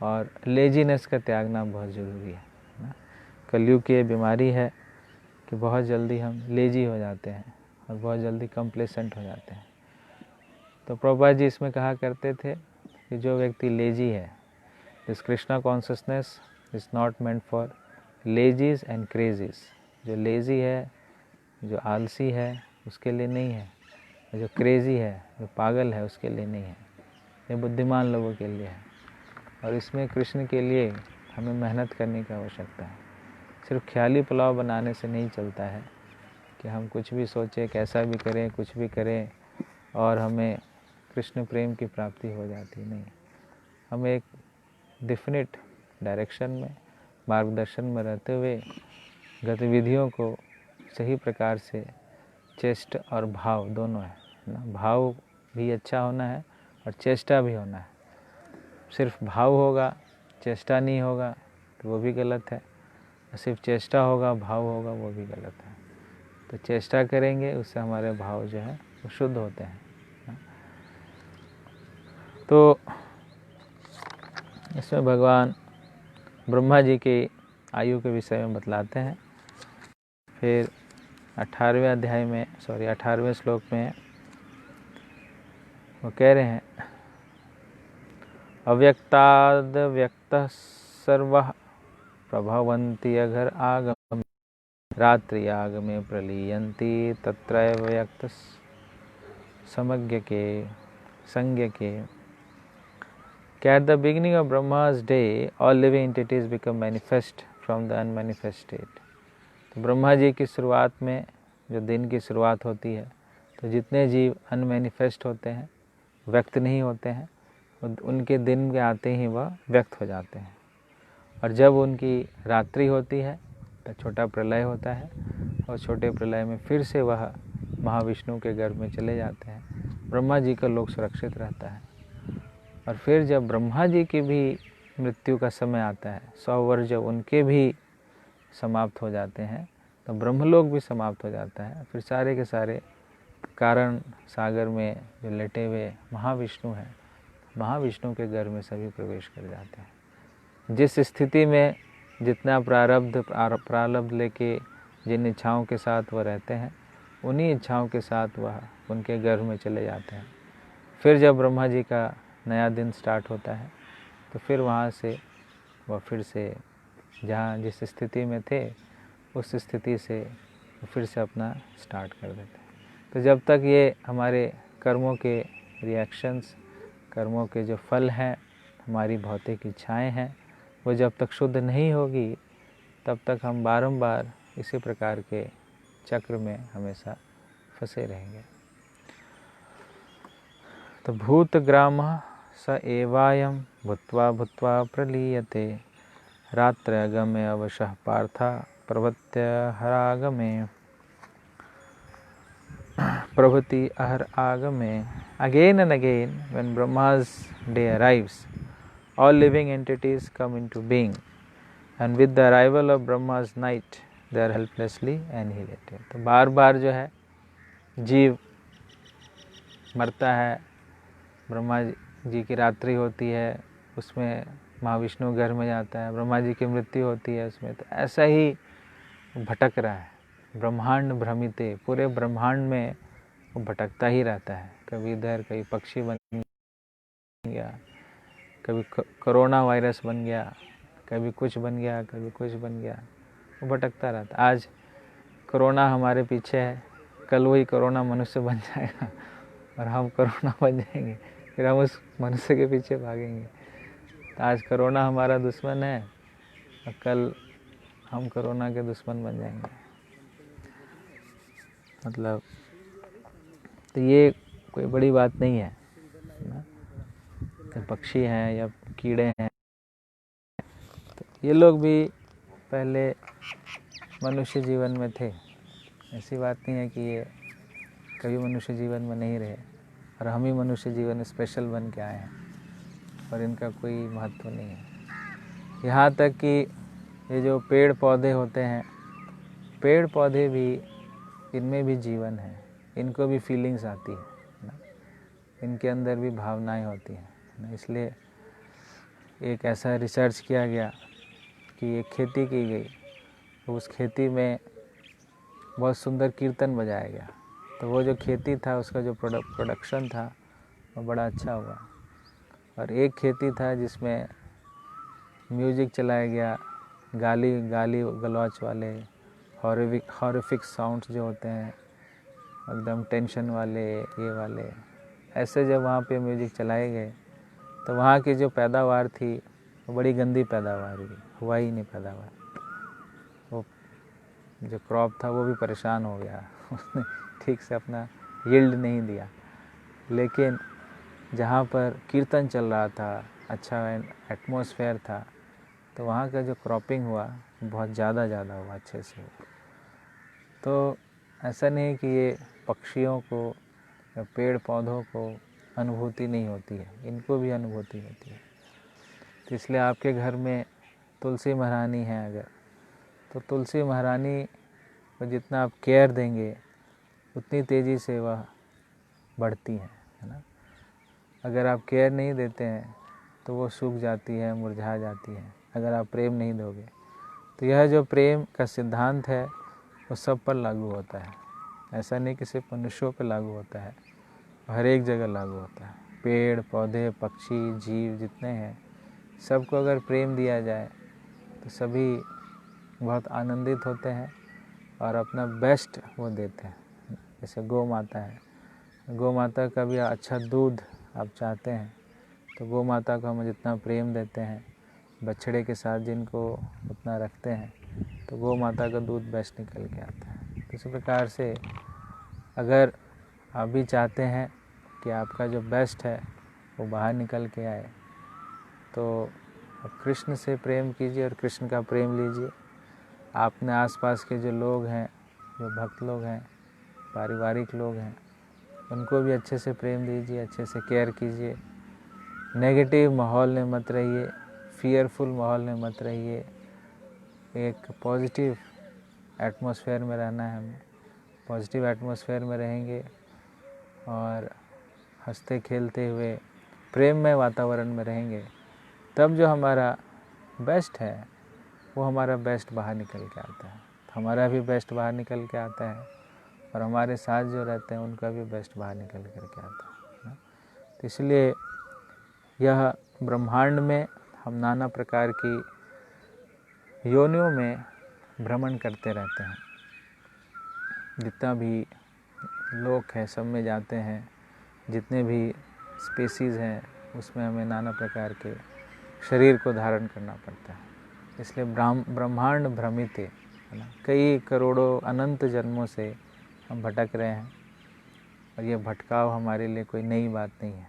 और लेजीनेस का त्यागना बहुत ज़रूरी है ना। कलयुग की ये बीमारी है कि बहुत जल्दी हम लेजी हो जाते हैं और बहुत जल्दी कंप्लेसेंट हो जाते हैं। तो प्रभुपाद जी इसमें कहा करते थे कि जो व्यक्ति लेजी है, this Krishna consciousness is not meant for lazies and crazies. जो लेजी है, जो आलसी है, उसके लिए नहीं है। जो क्रेजी है, जो पागल है, उसके लिए नहीं है। ये बुद्धिमान लोगों के लिए है। और इसमें कृष्ण के लिए हमें मेहनत करने की आवश्यकता है। सिर्फ ख्याली पुलाव बनाने से नहीं चलता है कि हम कुछ भी सोचें, कैसा भी करें, कुछ भी करें और हमें कृष्ण प्रेम की प्राप्ति हो जाती नहीं। हमें एक डेफिनेट डायरेक्शन में, मार्गदर्शन में रहते हुए गतिविधियों को सही प्रकार से चेष्ट और भाव दोनों है ना। भाव भी अच्छा होना है और चेष्टा भी होना है। सिर्फ भाव होगा, चेष्टा नहीं होगा तो वो भी गलत है। सिर्फ चेष्टा होगा, भाव होगा, वो भी गलत है। तो चेष्टा करेंगे, उससे हमारे भाव जो है वो शुद्ध होते हैं। तो इसमें भगवान ब्रह्मा जी की आयु के विषय में बतलाते हैं। फिर 18वें श्लोक में वो कह रहे हैं, अव्यक्ताद व्यक्तः सर्वः प्रभवन्ति अघर आगम रात्रि आगमे प्रलीयन्ति तत्रैव व्यक्त समज्ञ के संज्ञ के। At the beginning of Brahma's day, all living entities become manifest from the unmanifest state. तो ब्रह्मा जी की शुरुआत में जो दिन की शुरुआत होती है तो जितने जीव अनमैनिफेस्ट होते हैं, व्यक्त नहीं होते हैं, उनके दिन के आते ही वह व्यक्त हो जाते हैं। और जब उनकी रात्रि होती है तो छोटा प्रलय होता है और छोटे प्रलय में फिर से वह महाविष्णु के गर्भ में चले जाते हैं। ब्रह्मा जी का लोक सुरक्षित रहता है। और फिर जब ब्रह्मा जी की भी मृत्यु का समय आता है, 100 वर्ष जब उनके भी समाप्त हो जाते हैं तो ब्रह्मलोक भी समाप्त हो जाता है। फिर सारे के सारे कारण सागर में जो लेटे हुए महाविष्णु हैं, महाविष्णु के गर्भ में सभी प्रवेश कर जाते हैं। जिस स्थिति में जितना प्रारब्ध लेके जिन इच्छाओं के साथ वह रहते हैं, उन्हीं इच्छाओं के साथ वह उनके गर्भ में चले जाते हैं। फिर जब ब्रह्मा जी का नया दिन स्टार्ट होता है तो फिर वहाँ से वह फिर से जहाँ जिस स्थिति में थे उस स्थिति से फिर से अपना स्टार्ट कर देते हैं। तो जब तक ये हमारे कर्मों के रिएक्शंस, कर्मों के जो फल हैं, हमारी भौतिक इच्छाएं हैं, वो जब तक शुद्ध नहीं होगी तब तक हम बारंबार इसी प्रकार के चक्र में हमेशा फंसे रहेंगे। तो भूतग्रामः स एवायं भूत्वा भूत्वा प्रलीयते रात्रगमे अवशः पार्था प्रवत्य हरागमे प्रभृति अहर आगमे. Again and again, when Brahma's day arrives, all living entities come into being, and with the arrival of Brahma's night, they are helplessly annihilated. तो बार बार जो है जीव मरता है, ब्रह्मा जी की रात्रि होती है, उसमें महाविष्णु घर में जाता है, ब्रह्मा जी की मृत्यु होती है उसमें. तो ऐसा ही भटक रहा है, ब्रह्मांड भ्रमिते, पूरे ब्रह्मांड में वो भटकता ही रहता है. कभी इधर, कभी पक्षी बन गया, कभी कोरोना वायरस बन गया, कभी कुछ बन गया, कभी कुछ बन गया, वो भटकता रहता. आज कोरोना हमारे पीछे है, कल वही कोरोना मनुष्य बन जाएगा और हम कोरोना बन जाएंगे, फिर हम उस मनुष्य के पीछे भागेंगे. तो आज कोरोना हमारा दुश्मन है और कल हम कोरोना के दुश्मन बन जाएंगे. मतलब तो ये कोई बड़ी बात नहीं है ना. तो पक्षी हैं या कीड़े हैं, तो ये लोग भी पहले मनुष्य जीवन में थे. ऐसी बात नहीं है कि ये कभी मनुष्य जीवन में नहीं रहे और हम ही मनुष्य जीवन में स्पेशल बन के आए हैं और इनका कोई महत्व नहीं है. यहाँ तक कि ये जो पेड़ पौधे होते हैं, पेड़ पौधे भी, इनमें भी जीवन है, इनको भी फीलिंग्स आती है ना, इनके अंदर भी भावनाएं होती हैं ना. इसलिए एक ऐसा रिसर्च किया गया कि एक खेती की गई, तो उस खेती में बहुत सुंदर कीर्तन बजाया गया. तो वो जो खेती था उसका जो प्रोडक्शन था वो बड़ा अच्छा हुआ. और एक खेती था जिसमें म्यूज़िक चलाया गया, गाली गलौच वाले हॉरिफिक साउंड्स जो होते हैं, एकदम टेंशन वाले, ये वाले, ऐसे जब वहाँ पे म्यूज़िक चलाए गए तो वहाँ की जो पैदावार थी वो बड़ी गंदी पैदावार हुआ ही नहीं पैदावार. वो जो क्रॉप था वो भी परेशान हो गया, उसने ठीक से अपना यील्ड नहीं दिया. लेकिन जहाँ पर कीर्तन चल रहा था, अच्छा एटमॉस्फेयर था, तो वहाँ का जो क्रॉपिंग हुआ बहुत ज़्यादा हुआ, अच्छे से हुआ. तो ऐसा नहीं कि ये पक्षियों को या पेड़ पौधों को अनुभूति नहीं होती है, इनको भी अनुभूति होती है. तो इसलिए आपके घर में तुलसी महारानी है अगर, तो तुलसी महारानी को जितना आप केयर देंगे उतनी तेज़ी से वह बढ़ती है ना. अगर आप केयर नहीं देते हैं तो वो सूख जाती है, मुरझा जाती है, अगर आप प्रेम नहीं दोगे. तो यह जो प्रेम का सिद्धांत है वो सब पर लागू होता है. ऐसा नहीं कि सिर्फ मनुष्यों पर लागू होता है, हर एक जगह लागू होता है. पेड़ पौधे, पक्षी, जीव जितने हैं, सबको अगर प्रेम दिया जाए तो सभी बहुत आनंदित होते हैं और अपना बेस्ट वो देते हैं. जैसे गौ माता है, गौ माता का भी अच्छा दूध आप चाहते हैं तो गौ माता को हम जितना प्रेम देते हैं, बछड़े के साथ जिनको उतना रखते हैं, तो गौ माता का दूध बेस्ट निकल के आता है. तो इसी प्रकार से अगर आप भी चाहते हैं कि आपका जो बेस्ट है वो बाहर निकल के आए, तो आप कृष्ण से प्रेम कीजिए और कृष्ण का प्रेम लीजिए. आपने आसपास के जो लोग हैं, जो भक्त लोग हैं, पारिवारिक लोग हैं, उनको भी अच्छे से प्रेम दीजिए, अच्छे से केयर कीजिए. नेगेटिव माहौल में मत रहिए, फियरफुल माहौल में मत रहिए. एक पॉजिटिव एटमॉस्फेयर में रहना है हमें. पॉजिटिव एटमॉस्फेयर में रहेंगे और हंसते खेलते हुए प्रेममय वातावरण में रहेंगे, तब जो हमारा बेस्ट है वो हमारा बेस्ट बाहर निकल के आता है. हमारा भी बेस्ट बाहर निकल के आता है और हमारे साथ जो रहते हैं उनका भी बेस्ट बाहर निकल कर के आता है. तो इसलिए यह ब्रह्मांड में हम नाना प्रकार की योनियों में भ्रमण करते रहते हैं. जितना भी लोक है सब में जाते हैं, जितने भी स्पीसीज़ हैं उसमें हमें नाना प्रकार के शरीर को धारण करना पड़ता है. इसलिए ब्रह्मांड भ्रमित है ना. कई करोड़ों अनंत जन्मों से हम भटक रहे हैं और ये भटकाव हमारे लिए कोई नई बात नहीं है.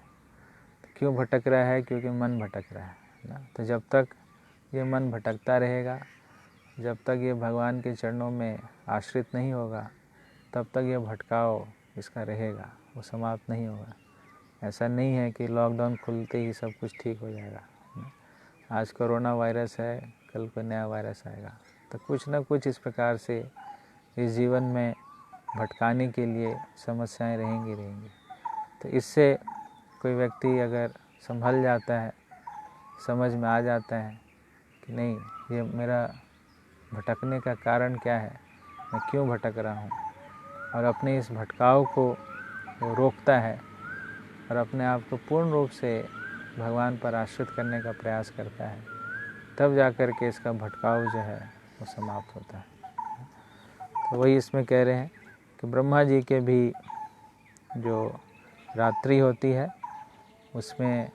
तो क्यों भटक रहा है? क्योंकि मन भटक रहा है ना. तो जब तक ये मन भटकता रहेगा, जब तक ये भगवान के चरणों में आश्रित नहीं होगा तब तक ये भटकाव इसका रहेगा, वो समाप्त नहीं होगा। ऐसा नहीं है कि लॉकडाउन खुलते ही सब कुछ ठीक हो जाएगा। आज कोरोना वायरस है, कल कोई नया वायरस आएगा, तो कुछ ना कुछ इस प्रकार से इस जीवन में भटकाने के लिए समस्याएं रहेंगी। तो इससे कोई व्यक्ति अगर संभल जाता है, समझ में आ जाता है कि नहीं, ये मेरा भटकने का कारण क्या है, मैं क्यों भटक रहा हूँ, और अपने इस भटकाव को वो रोकता है और अपने आप को पूर्ण रूप से भगवान पर आश्रित करने का प्रयास करता है, तब जाकर के इसका भटकाव जो है वो समाप्त होता है। तो वही इसमें कह रहे हैं कि ब्रह्मा जी के भी जो रात्रि होती है उसमें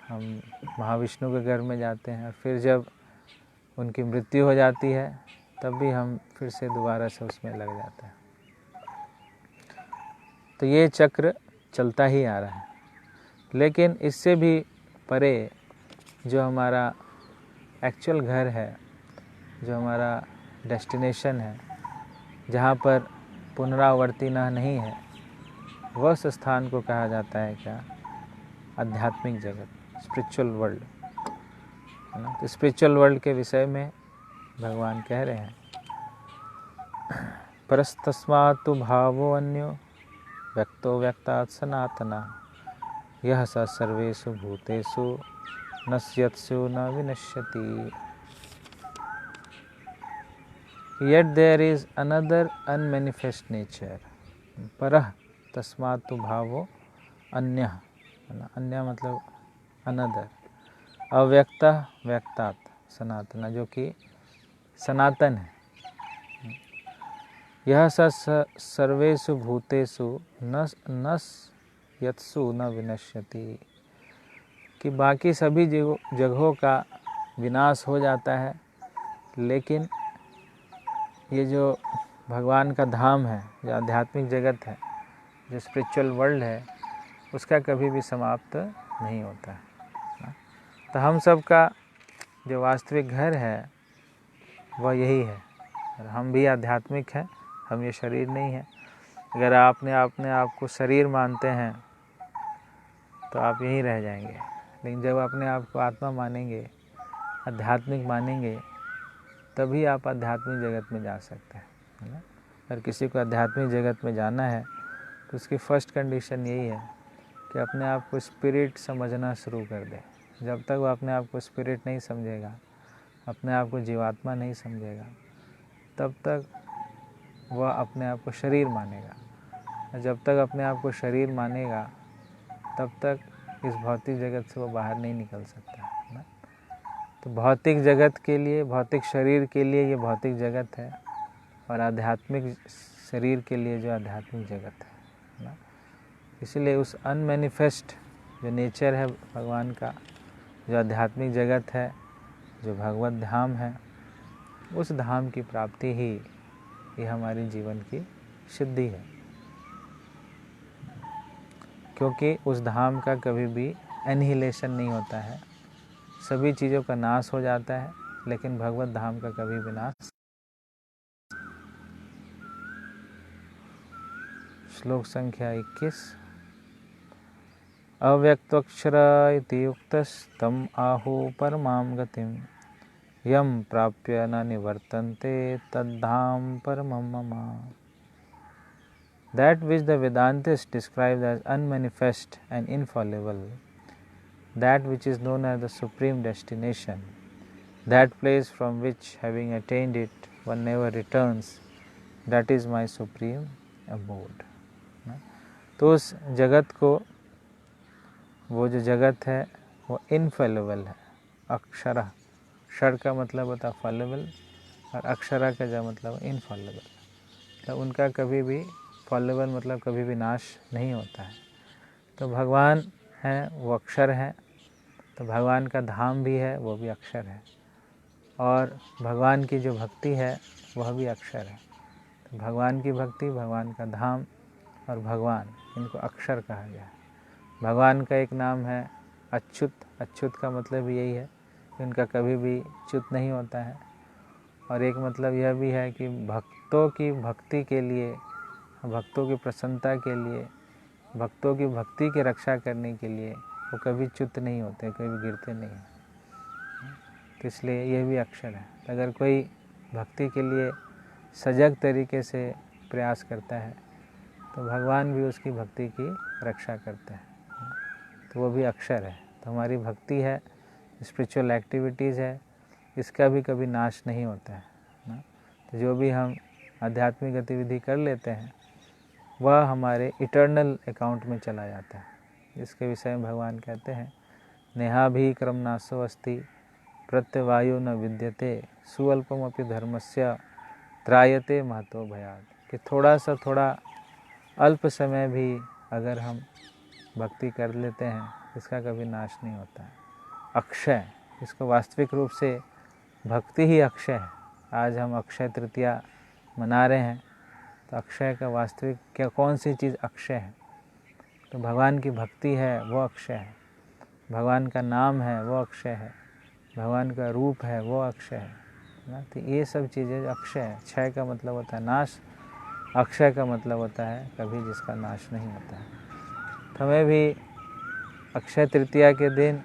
हम महाविष्णु के घर में जाते हैं, और फिर जब उनकी मृत्यु हो जाती है तब भी हम फिर से दोबारा से उसमें लग जाते हैं। तो ये चक्र चलता ही आ रहा है। लेकिन इससे भी परे जो हमारा एक्चुअल घर है, जो हमारा डेस्टिनेशन है, जहाँ पर पुनरावर्तिना नहीं है, वह स्थान को कहा जाता है क्या? आध्यात्मिक जगत, स्पिरिचुअल वर्ल्ड, है ना। तो स्पिरिचुअल वर्ल्ड के विषय में भगवान कह रहे हैं, परस्तस्मात् तु भावो अन्यो व्यक्तो व्यक्तात् सनातना यह स सर्वेषु भूतेषु नश्यत्सु न विनश्यति। Yet there is another unmanifest nature, परः तस्मात् तु भावो अन्यः, अन्य मतलब अनदर, अव्यक्ता व्यक्तात् सनातना, जो कि सनातन है। यह सर्वेषु भूतेषु नश्यत्सु न विनश्यति, कि बाकी सभी जगहों का विनाश हो जाता है, लेकिन ये जो भगवान का धाम है, जो आध्यात्मिक जगत है, जो स्पिरिचुअल वर्ल्ड है, उसका कभी भी समाप्त नहीं होता है। तो हम सब का जो वास्तविक घर है वह यही है, और हम भी आध्यात्मिक हैं, हम ये शरीर नहीं है। अगर आपने आप को शरीर मानते हैं तो आप यहीं रह जाएंगे, लेकिन जब अपने आप को आत्मा मानेंगे, आध्यात्मिक मानेंगे, तभी आप आध्यात्मिक जगत में जा सकते हैं, है ना। अगर किसी को आध्यात्मिक जगत में जाना है तो उसकी फर्स्ट कंडीशन यही है कि अपने आप को स्पिरिट समझना शुरू कर दे। जब तक वह अपने आप को स्पिरिट नहीं समझेगा, अपने आप को जीवात्मा नहीं समझेगा, तब तक वह अपने आप को शरीर मानेगा। जब तक अपने आप को शरीर मानेगा तब तक इस भौतिक जगत से वो बाहर नहीं निकल सकता, है ना। तो भौतिक जगत के लिए, भौतिक शरीर के लिए ये भौतिक जगत है, और आध्यात्मिक शरीर के लिए जो आध्यात्मिक जगत है ना। इसलिए उस अनमैनिफेस्ट जो नेचर है भगवान का, जो आध्यात्मिक जगत है, जो भगवत धाम है, उस धाम की प्राप्ति ही ये हमारे जीवन की सिद्धि है, क्योंकि उस धाम का कभी भी एनिहिलेशन नहीं होता है, सभी चीज़ों का नाश हो जाता है, लेकिन भगवत धाम का कभी भी नाश। श्लोक संख्या 21। अव्यक्तोऽक्षर इति युक्तस्तम् आहुः परमां गतिं यं प्राप्य न निवर्तन्ते तद्धाम परमं मम। That which the Vedantists describe as unmanifest and infallible, that which is known as the supreme destination, that place from which, having attained it, one never returns, that is my supreme abode. तो उस जगत को, वो जो जगत है वो infallible है। अक्षर, क्षर का मतलब होता है फॉलेबल, और अक्षरा का जो मतलब इनफॉलेबल, तो उनका कभी भी फॉलेबल मतलब कभी भी नाश नहीं होता है। तो भगवान हैं वो अक्षर हैं, तो भगवान का धाम भी है, वो भी अक्षर है, और भगवान की जो भक्ति है वह भी अक्षर है। तो भगवान की भक्ति, भगवान का धाम और भगवान, इनको अक्षर कहा गया है। भगवान का एक नाम है अच्युत, अच्युत का मतलब यही है इनका कभी भी च्युत नहीं होता है। और एक मतलब यह भी है कि भक्तों की भक्ति के लिए, भक्तों की प्रसन्नता के लिए, भक्तों की भक्ति की रक्षा करने के लिए वो कभी च्युत नहीं होते, कभी गिरते नहीं हैं। तो इसलिए ये भी अक्षर है। अगर कोई भक्ति के लिए सजग तरीके से प्रयास करता है तो भगवान भी उसकी भक्ति की रक्षा करते हैं, तो वो भी अक्षर है। तो हमारी भक्ति है, स्पिरिचुअल एक्टिविटीज़ है, इसका भी कभी नाश नहीं होता है ना। तो जो भी हम आध्यात्मिक गतिविधि कर लेते हैं वह हमारे इटर्नल अकाउंट में चला जाता है। इसके विषय में भगवान कहते हैं, नेहा भी क्रम नाशो अस्ति प्रत्यवायो न विद्यते सुअल्पमपि धर्मस्य त्रायते महतो भयात्। कि थोड़ा अल्प समय भी अगर हम भक्ति कर लेते हैं इसका कभी नाश नहीं होता है। अक्षय, इसको वास्तविक रूप से भक्ति ही अक्षय है। आज हम अक्षय तृतीया मना रहे हैं, तो अक्षय का वास्तविक क्या कौन सी चीज़ अक्षय है? तो भगवान की भक्ति है वो अक्षय है, भगवान का नाम है वो अक्षय है, भगवान का रूप है वो अक्षय है ना। तो ये सब चीज़ें अक्षय है। क्षय का मतलब होता है नाश, अक्षय का मतलब होता है कभी जिसका नाश नहीं होता है। तो हमें भी अक्षय तृतीया के दिन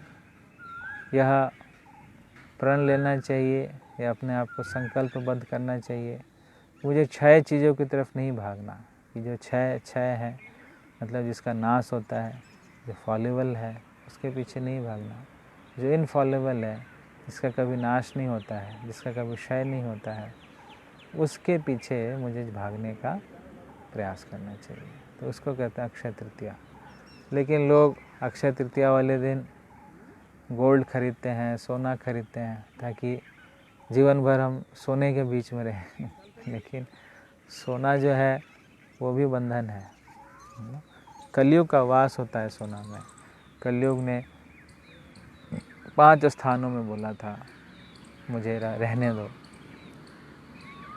यह प्रण लेना चाहिए या अपने आप को संकल्पबद्ध करना चाहिए, मुझे क्षय चीज़ों की तरफ नहीं भागना। कि जो क्षय है मतलब जिसका नाश होता है, जो फॉलेबल है उसके पीछे नहीं भागना। जो इनफॉलेबल है, जिसका कभी नाश नहीं होता है, जिसका कभी क्षय नहीं होता है, उसके पीछे मुझे भागने का प्रयास करना चाहिए। तो उसको कहते हैं अक्षय तृतीया। लेकिन लोग अक्षय तृतीया वाले दिन गोल्ड खरीदते हैं, सोना खरीदते हैं ताकि जीवन भर हम सोने के बीच में रहें। लेकिन सोना जो है वो भी बंधन है। कलयुग का वास होता है सोना में। कलयुग ने 5 स्थानों में बोला था मुझे रहने दो,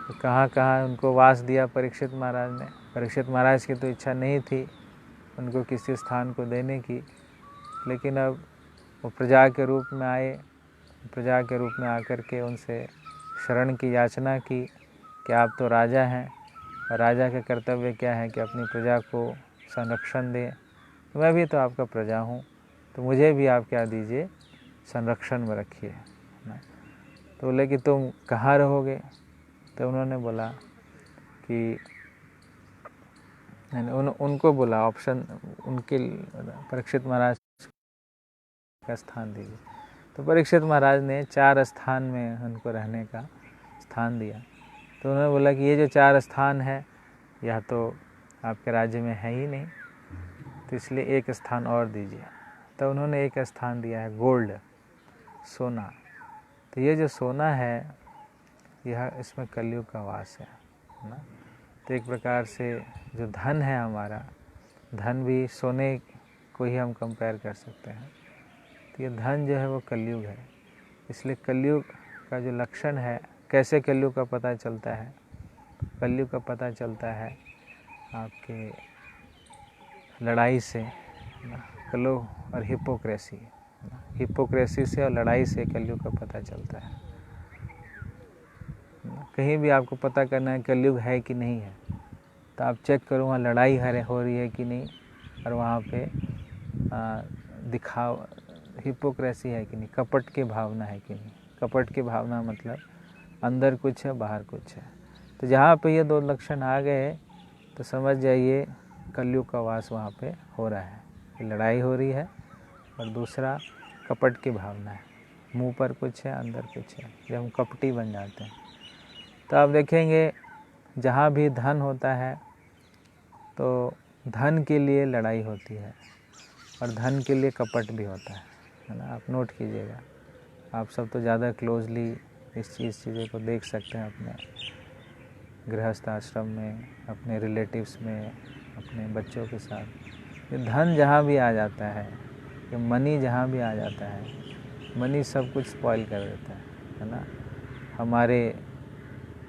तो कहाँ कहाँ उनको वास दिया परीक्षित महाराज ने। परीक्षित महाराज की तो इच्छा नहीं थी उनको किसी स्थान को देने की, लेकिन अब वो प्रजा के रूप में आए, प्रजा के रूप में आकर के उनसे शरण की याचना की कि आप तो राजा हैं और राजा का कर्तव्य क्या है कि अपनी प्रजा को संरक्षण दें। तो मैं भी तो आपका प्रजा हूँ, तो मुझे भी आप क्या दीजिए, संरक्षण में रखिए ना। तो बोले कि तुम कहाँ रहोगे? तो उन्होंने बोला कि उनको बोला ऑप्शन, उनके परीक्षित महाराज का स्थान दीजिए। तो परीक्षित महाराज ने 4 स्थान में उनको रहने का स्थान दिया। तो उन्होंने बोला कि ये जो 4 स्थान है यह तो आपके राज्य में है ही नहीं, तो इसलिए एक स्थान और दीजिए। तो उन्होंने एक स्थान दिया है गोल्ड, सोना। तो ये जो सोना है यह इसमें कलयुग का वास है ना। तो एक प्रकार से जो धन है हमारा, धन भी सोने को ही हम कंपेयर कर सकते हैं। तो ये धन जो है वो कलयुग है। इसलिए कलयुग का जो लक्षण है, कैसे कलयुग का पता चलता है? कलयुग का पता चलता है आपके लड़ाई से ना, कलह और हिपोक्रेसी। हिपोक्रेसी से और लड़ाई से कलयुग का पता चलता है। कहीं भी आपको पता करना है कलयुग है कि नहीं है, तो आप चेक करो वहाँ लड़ाई हो रही है कि नहीं, और वहाँ पे दिखाव हिपोक्रेसी है कि नहीं, कपट की भावना है कि नहीं। कपट की भावना मतलब अंदर कुछ है बाहर कुछ है। तो जहाँ पे ये 2 लक्षण आ गए तो समझ जाइए कलयुग का वास वहाँ पे हो रहा है। लड़ाई हो रही है और दूसरा कपट की भावना है, मुंह पर कुछ है अंदर कुछ है, जब हम कपटी बन जाते हैं। तो आप देखेंगे जहाँ भी धन होता है तो धन के लिए लड़ाई होती है और धन के लिए कपट भी होता है ना। आप नोट कीजिएगा, आप सब तो ज़्यादा क्लोजली इस चीज़ों को देख सकते हैं अपने गृहस्थ आश्रम में, अपने रिलेटिव्स में, अपने बच्चों के साथ। ये धन जहाँ भी आ जाता है, ये मनी जहाँ भी आ जाता है, मनी सब कुछ स्पॉइल कर देता है ना। हमारे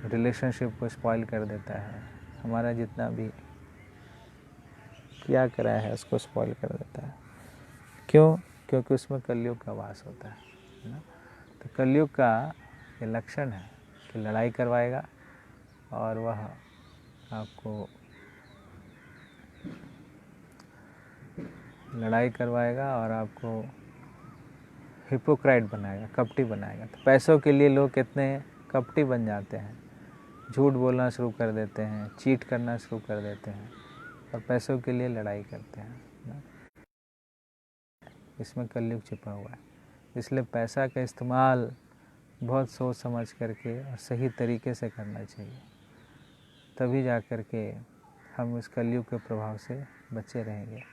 रिलेशनशिप को स्पॉइल कर देता है, हमारा जितना भी किया करा है उसको स्पॉइल कर देता है। क्यों? क्योंकि उसमें कलयुग का वास होता है ना। तो कलयुग का ये लक्षण है कि लड़ाई करवाएगा और वह आपको लड़ाई करवाएगा और आपको हिपोक्राइट बनाएगा, कपटी बनाएगा। तो पैसों के लिए लोग कितने कपटी बन जाते हैं, झूठ बोलना शुरू कर देते हैं, चीट करना शुरू कर देते हैं और पैसों के लिए लड़ाई करते हैं। इसमें कलयुग छिपा हुआ है। इसलिए पैसा का इस्तेमाल बहुत सोच समझ करके और सही तरीके से करना चाहिए, तभी जा कर के हम इस कलयुग के प्रभाव से बचे रहेंगे।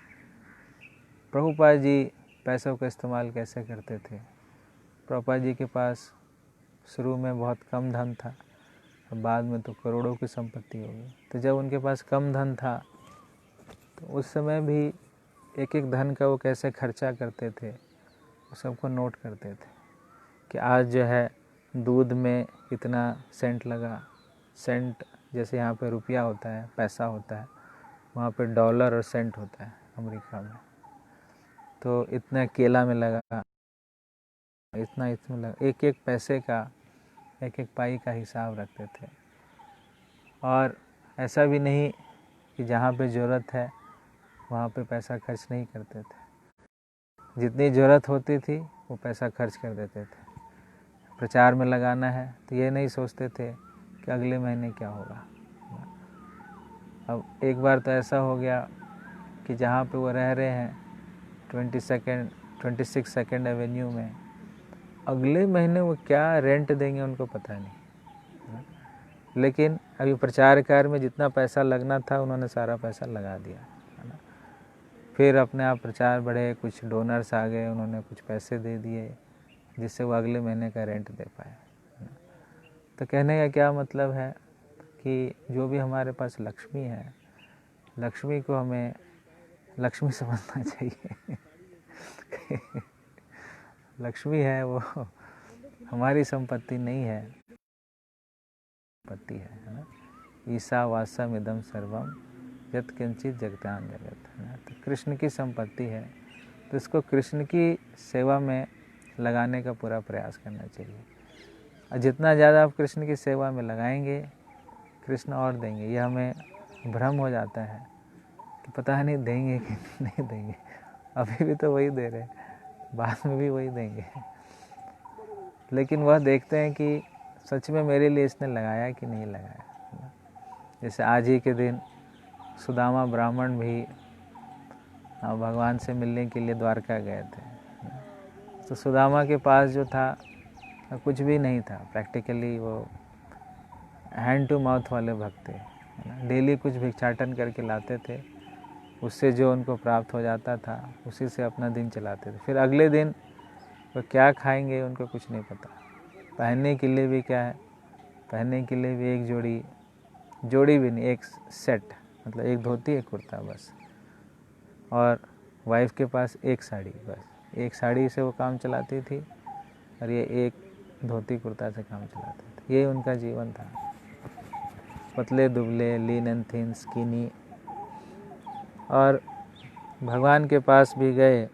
प्रभुपाद जी पैसों का इस्तेमाल कैसे करते थे? प्रभुपाद जी के पास शुरू में बहुत कम धन था, बाद में तो करोड़ों की संपत्ति हो गई। तो जब उनके पास कम धन था तो उस समय भी एक एक धन का वो कैसे खर्चा करते थे, वो सबको नोट करते थे कि आज जो है दूध में इतना सेंट लगा। सेंट जैसे यहाँ पे रुपया होता है, पैसा होता है, वहाँ पे डॉलर और सेंट होता है अमेरिका में। तो इतना केला में लगा, इतना इसमें लगा, एक एक पैसे का, एक एक पाई का हिसाब रखते थे। और ऐसा भी नहीं कि जहाँ पे ज़रूरत है वहाँ पे पैसा खर्च नहीं करते थे। जितनी ज़रूरत होती थी वो पैसा खर्च कर देते थे। प्रचार में लगाना है तो ये नहीं सोचते थे कि अगले महीने क्या होगा। अब एक बार तो ऐसा हो गया कि जहाँ पे वो रह रहे हैं 26 सेकेंड एवेन्यू में, अगले महीने वो क्या रेंट देंगे उनको पता नहीं। लेकिन अभी प्रचार कार्य में जितना पैसा लगना था उन्होंने सारा पैसा लगा दिया, है ना। फिर अपने आप प्रचार बढ़े, कुछ डोनर्स आ गए, उन्होंने कुछ पैसे दे दिए जिससे वो अगले महीने का रेंट दे पाए। तो कहने का क्या मतलब है कि जो भी हमारे पास लक्ष्मी है, लक्ष्मी को हमें लक्ष्मी समझना चाहिए। लक्ष्मी है वो हमारी संपत्ति नहीं है, संपत्ति है ना। ईशावास्यम इदं सर्वम यत् किंचित जगतां जगत, है ना। तो कृष्ण की संपत्ति है, तो इसको कृष्ण की सेवा में लगाने का पूरा प्रयास करना चाहिए। और जितना ज़्यादा आप कृष्ण की सेवा में लगाएंगे, कृष्ण और देंगे। ये हमें भ्रम हो जाता है कि पता नहीं देंगे कि नहीं देंगे। अभी भी तो वही दे रहे हैं, बाद में भी वही देंगे। लेकिन वह देखते हैं कि सच में मेरे लिए इसने लगाया कि नहीं लगाया। जैसे आज ही के दिन सुदामा ब्राह्मण भी भगवान से मिलने के लिए द्वारका गए थे। तो सुदामा के पास जो था कुछ भी नहीं था, प्रैक्टिकली वो हैंड टू माउथ वाले भक्त थे, है ना। डेली कुछ भिक्षाटन करके लाते थे, उससे जो उनको प्राप्त हो जाता था उसी से अपना दिन चलाते थे। फिर अगले दिन वो क्या खाएंगे उनको कुछ नहीं पता। पहनने के लिए भी क्या है, पहनने के लिए भी एक जोड़ी भी नहीं, एक सेट, मतलब एक धोती एक कुर्ता बस। और वाइफ के पास एक साड़ी, बस एक साड़ी से वो काम चलाती थी और ये एक धोती कुर्ता से काम चलाते थे। ये उनका जीवन था, पतले दुबले, लीन एंड थिन, स्किनी। और भगवान के पास भी गए,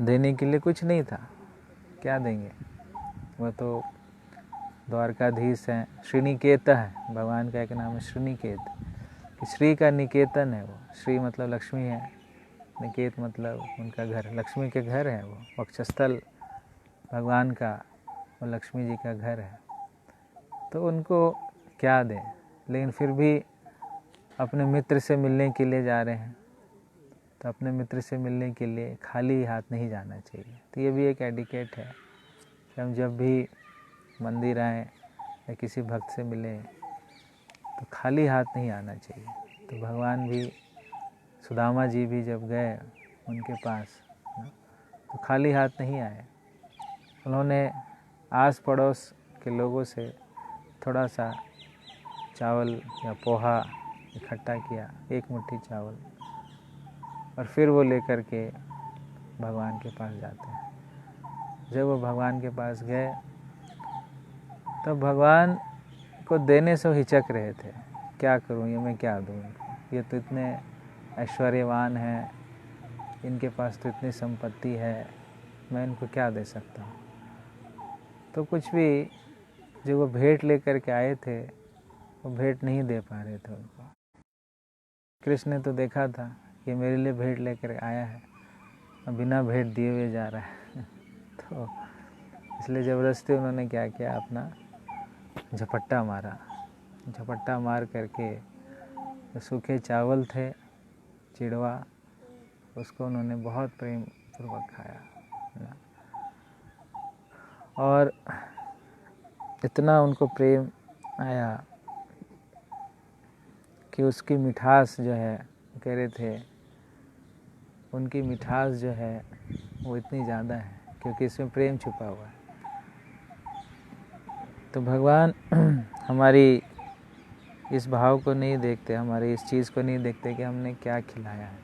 देने के लिए कुछ नहीं था, क्या देंगे। वह तो द्वारकाधीश हैं, श्रीनिकेत है, भगवान का एक नाम है श्रीनिकेत, कि श्री का निकेतन है वो। श्री मतलब लक्ष्मी है, निकेत मतलब उनका घर, लक्ष्मी के घर है वो। वक्षस्थल भगवान का, वो लक्ष्मी जी का घर है। तो उनको क्या दें, लेकिन फिर भी अपने मित्र से मिलने के लिए जा रहे हैं, तो अपने मित्र से मिलने के लिए खाली हाथ नहीं जाना चाहिए। तो ये भी एक एडिकेट है कि हम जब भी मंदिर आएँ या किसी भक्त से मिले तो खाली हाथ नहीं आना चाहिए। तो भगवान भी, सुदामा जी भी जब गए उनके पास तो खाली हाथ नहीं आए। उन्होंने आस पड़ोस के लोगों से थोड़ा सा चावल या पोहा इकट्ठा किया, एक मुट्ठी चावल, और फिर वो लेकर के भगवान के पास जाते हैं। जब वो भगवान के पास गए तो भगवान को देने से हिचक रहे थे, क्या करूं, ये मैं क्या दूं, ये तो इतने ऐश्वर्यवान हैं, इनके पास तो इतनी संपत्ति है, मैं इनको क्या दे सकता हूँ। तो कुछ भी जो वो भेंट लेकर के आए थे वो भेंट नहीं दे पा रहे थे उनको। कृष्ण ने तो देखा था कि मेरे लिए भेंट लेकर आया है, अब बिना भेंट दिए हुए जा रहा है तो इसलिए ज़बरदस्ती उन्होंने क्या किया, अपना झपट्टा मारा। झपट्टा मार करके जो सूखे चावल थे, चिड़वा, उसको उन्होंने बहुत प्रेम पूर्वक खाया ना। और इतना उनको प्रेम आया कि उसकी मिठास जो है, कह रहे थे उनकी मिठास जो है वो इतनी ज़्यादा है क्योंकि इसमें प्रेम छुपा हुआ है। तो भगवान हमारी इस भाव को नहीं देखते, हमारी इस चीज़ को नहीं देखते कि हमने क्या खिलाया है।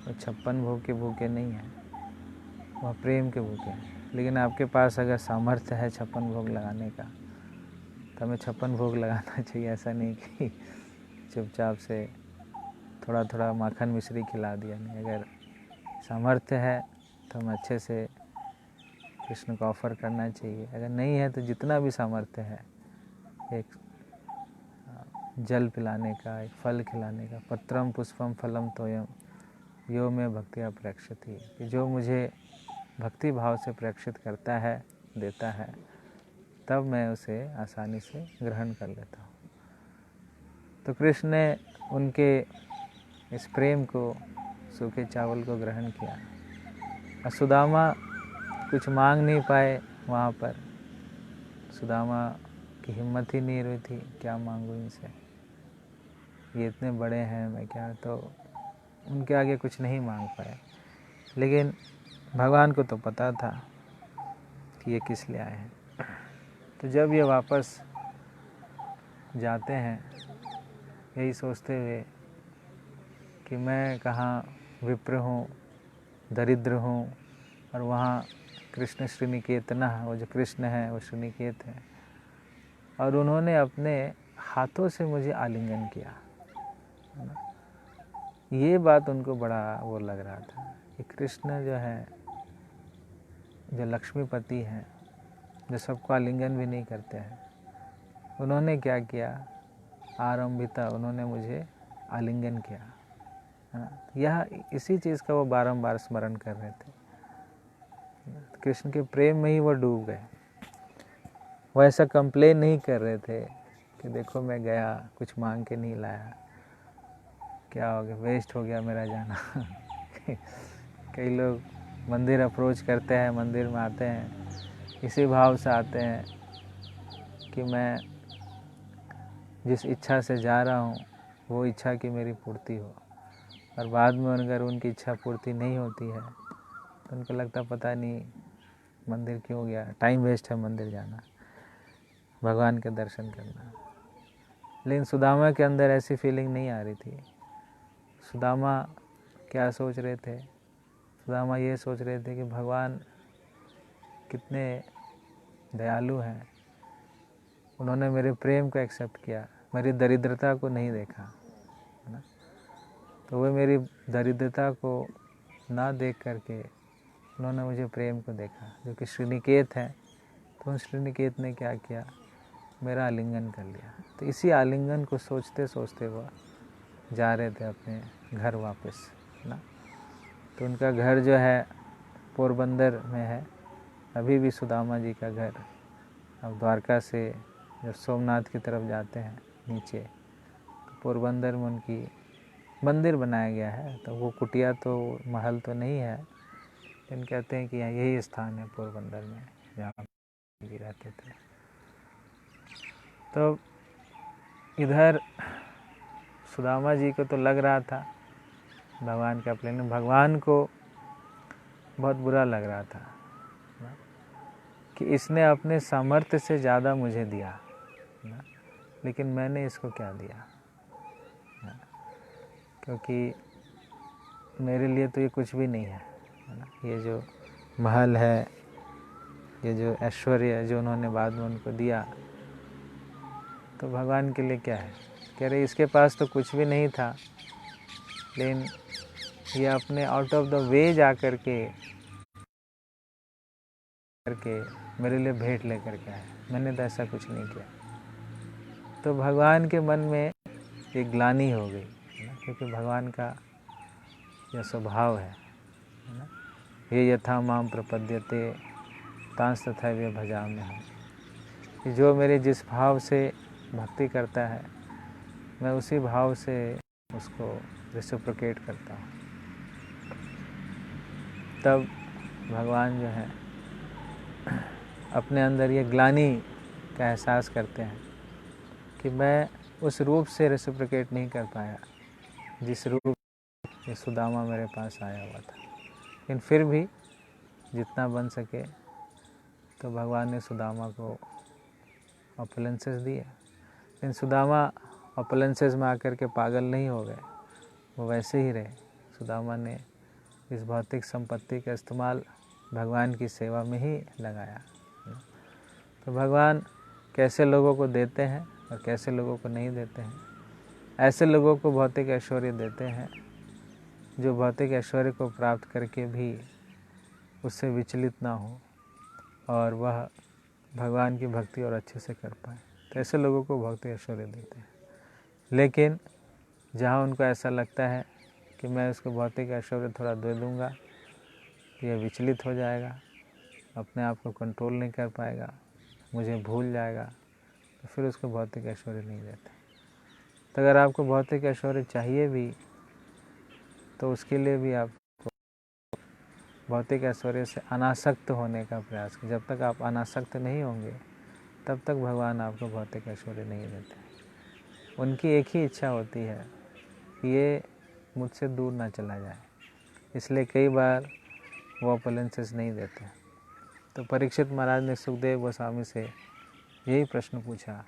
वो 56 भोग के भूखे नहीं हैं, वह प्रेम के भूखे हैं। लेकिन आपके पास अगर सामर्थ्य है 56 भोग लगाने का तो हमें 56 भोग लगाना चाहिए। ऐसा नहीं कि चुपचाप से थोड़ा थोड़ा माखन मिश्री खिला दिया। नहीं, अगर सामर्थ्य है तो हम अच्छे से कृष्ण को ऑफ़र करना चाहिए। अगर नहीं है तो जितना भी सामर्थ्य है, एक जल पिलाने का, एक फल खिलाने का, पत्रम पुष्पम फलम तोयम यो में भक्तिया प्रेक्षति, कि जो मुझे भक्ति भाव से प्रेक्षित करता है, देता है, तब मैं उसे आसानी से ग्रहण कर लेता हूँ। तो कृष्ण ने उनके इस प्रेम को, सूखे चावल को ग्रहण किया। और सुदामा कुछ मांग नहीं पाए वहाँ पर। सुदामा की हिम्मत ही नहीं रही थी, क्या मांगूँ इनसे, ये इतने बड़े हैं, मैं क्या, तो उनके आगे कुछ नहीं मांग पाए। लेकिन भगवान को तो पता था कि ये किस लिए आए हैं। तो जब ये वापस जाते हैं यही सोचते हुए कि मैं कहाँ विप्र हूँ, दरिद्र हूँ, और वहाँ कृष्ण श्रीनिकेतन, वो जो कृष्ण है वो श्रीनिकेत है, और उन्होंने अपने हाथों से मुझे आलिंगन किया। ये बात उनको बड़ा वो लग रहा था कि कृष्ण जो है, जो लक्ष्मीपति हैं, जो सबको आलिंगन भी नहीं करते हैं, उन्होंने क्या किया, आरंभिता, उन्होंने मुझे आलिंगन किया। यह इसी चीज़ का वो बारंबार स्मरण कर रहे थे। कृष्ण के प्रेम में ही वो डूब गए। वो ऐसा कंप्लेन नहीं कर रहे थे कि देखो मैं गया, कुछ मांग के नहीं लाया, क्या हो गया, वेस्ट हो गया मेरा जाना कई लोग मंदिर अप्रोच करते हैं, मंदिर में आते हैं, इसी भाव से आते हैं कि मैं जिस इच्छा से जा रहा हूँ वो इच्छा की मेरी पूर्ति हो, और बाद में अगर उनकी इच्छा पूर्ति नहीं होती है तो उनको लगता पता नहीं मंदिर क्यों गया, टाइम वेस्ट है मंदिर जाना, भगवान के दर्शन करना। लेकिन सुदामा के अंदर ऐसी फीलिंग नहीं आ रही थी। सुदामा क्या सोच रहे थे, सुदामा ये सोच रहे थे कि भगवान कितने दयालु हैं, उन्होंने मेरे प्रेम को एक्सेप्ट किया, मेरी दरिद्रता को नहीं देखा, है ना। तो वे मेरी दरिद्रता को ना देख करके उन्होंने मुझे प्रेम को देखा, जो कि श्रीनिकेत है। तो उन श्रीनिकेत ने क्या किया, मेरा आलिंगन कर लिया। तो इसी आलिंगन को सोचते सोचते वह जा रहे थे अपने घर वापस, ना। तो उनका घर जो है पोरबंदर में है अभी भी, सुदामा जी का घर। अब द्वारका से जब सोमनाथ की तरफ जाते हैं नीचे, तो पोरबंदर में उनकी मंदिर बनाया गया है। तो वो कुटिया तो, महल तो नहीं है, लेकिन कहते हैं कि यही स्थान है पोरबंदर में जहाँ भी रहते थे। तो इधर सुदामा जी को तो लग रहा था भगवान का प्लेन, भगवान को बहुत बुरा लग रहा था कि इसने अपने सामर्थ्य से ज़्यादा मुझे दिया ना, लेकिन मैंने इसको क्या दिया, क्योंकि मेरे लिए तो ये कुछ भी नहीं है ना। ये जो महल है, ये जो ऐश्वर्य जो उन्होंने बाद में उनको दिया, तो भगवान के लिए क्या है। कह रहे इसके पास तो कुछ भी नहीं था, लेकिन ये अपने आउट ऑफ द वे जा कर के करके मेरे लिए भेंट लेकर के आए, मैंने तो ऐसा कुछ नहीं किया। तो भगवान के मन में एक ग्लानि हो गई है ना, क्योंकि भगवान का यह स्वभाव है ना, ये यथा माम प्रपद्यते तांस तथा वे भजाम्य हम, कि जो मेरे जिस भाव से भक्ति करता है मैं उसी भाव से उसको रेसिप्रोकेट करता हूँ। तब भगवान जो है अपने अंदर ये ग्लानि का एहसास करते हैं कि मैं उस रूप से रेसिप्रोकेट नहीं कर पाया जिस रूप ये सुदामा मेरे पास आया हुआ था। लेकिन फिर भी जितना बन सके तो भगवान ने सुदामा को अपोलेंसेस दिया। लेकिन सुदामा अपोलेंसेस में आकर के पागल नहीं हो गए, वो वैसे ही रहे। सुदामा ने इस भौतिक संपत्ति का इस्तेमाल भगवान की सेवा में ही लगाया। तो भगवान कैसे लोगों को देते हैं और कैसे लोगों को नहीं देते हैं। ऐसे लोगों को भौतिक ऐश्वर्य देते हैं जो भौतिक ऐश्वर्य को प्राप्त करके भी उससे विचलित ना हो और वह भगवान की भक्ति और अच्छे से कर पाए, तो ऐसे लोगों को भौतिक ऐश्वर्य देते हैं। लेकिन जहाँ उनको ऐसा लगता है कि मैं उसको भौतिक ऐश्वर्य थोड़ा दे दूँगा, यह विचलित हो जाएगा, अपने आप को कंट्रोल नहीं कर पाएगा, मुझे भूल जाएगा, तो फिर उसको भौतिक ऐश्वर्य नहीं देते। तो अगर आपको भौतिक ऐश्वर्य चाहिए भी तो उसके लिए भी आपको भौतिक ऐश्वर्य से अनासक्त होने का प्रयास करें। जब तक आप अनासक्त नहीं होंगे तब तक भगवान आपको भौतिक ऐश्वर्य नहीं देते। उनकी एक ही इच्छा होती है कि ये मुझसे दूर ना चला जाए, इसलिए कई बार वो अपोलेंसेस नहीं देते। तो परीक्षित महाराज ने सुखदेव गोस्वामी से यही प्रश्न पूछा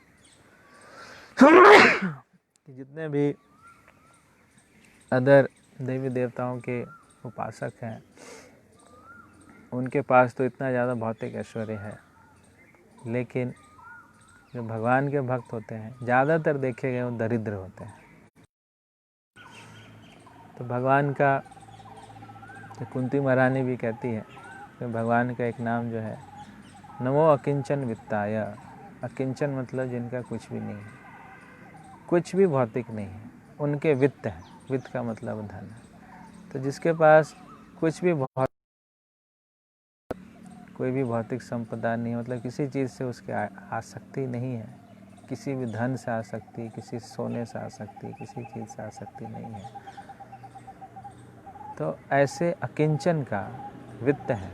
कि जितने भी अदर देवी देवताओं के उपासक हैं उनके पास तो इतना ज़्यादा भौतिक ऐश्वर्य है, लेकिन जो भगवान के भक्त होते हैं ज़्यादातर देखे गए वो दरिद्र होते हैं। तो भगवान का तो कुंती महारानी भी कहती है कि भगवान का एक नाम जो है नमो अकिंचन वित्ताय। अकिंचन मतलब जिनका कुछ भी नहीं है, कुछ भी भौतिक नहीं है, उनके वित्त है। वित्त का मतलब धन है। तो जिसके पास कुछ भी कोई भी भौतिक संपदा नहीं, मतलब किसी चीज़ से उसके आसक्ति नहीं है, किसी भी धन से आसक्ति, किसी सोने से आसक्ति, किसी चीज़ से आसक्ति नहीं है, तो ऐसे अकिंचन का वित्त है।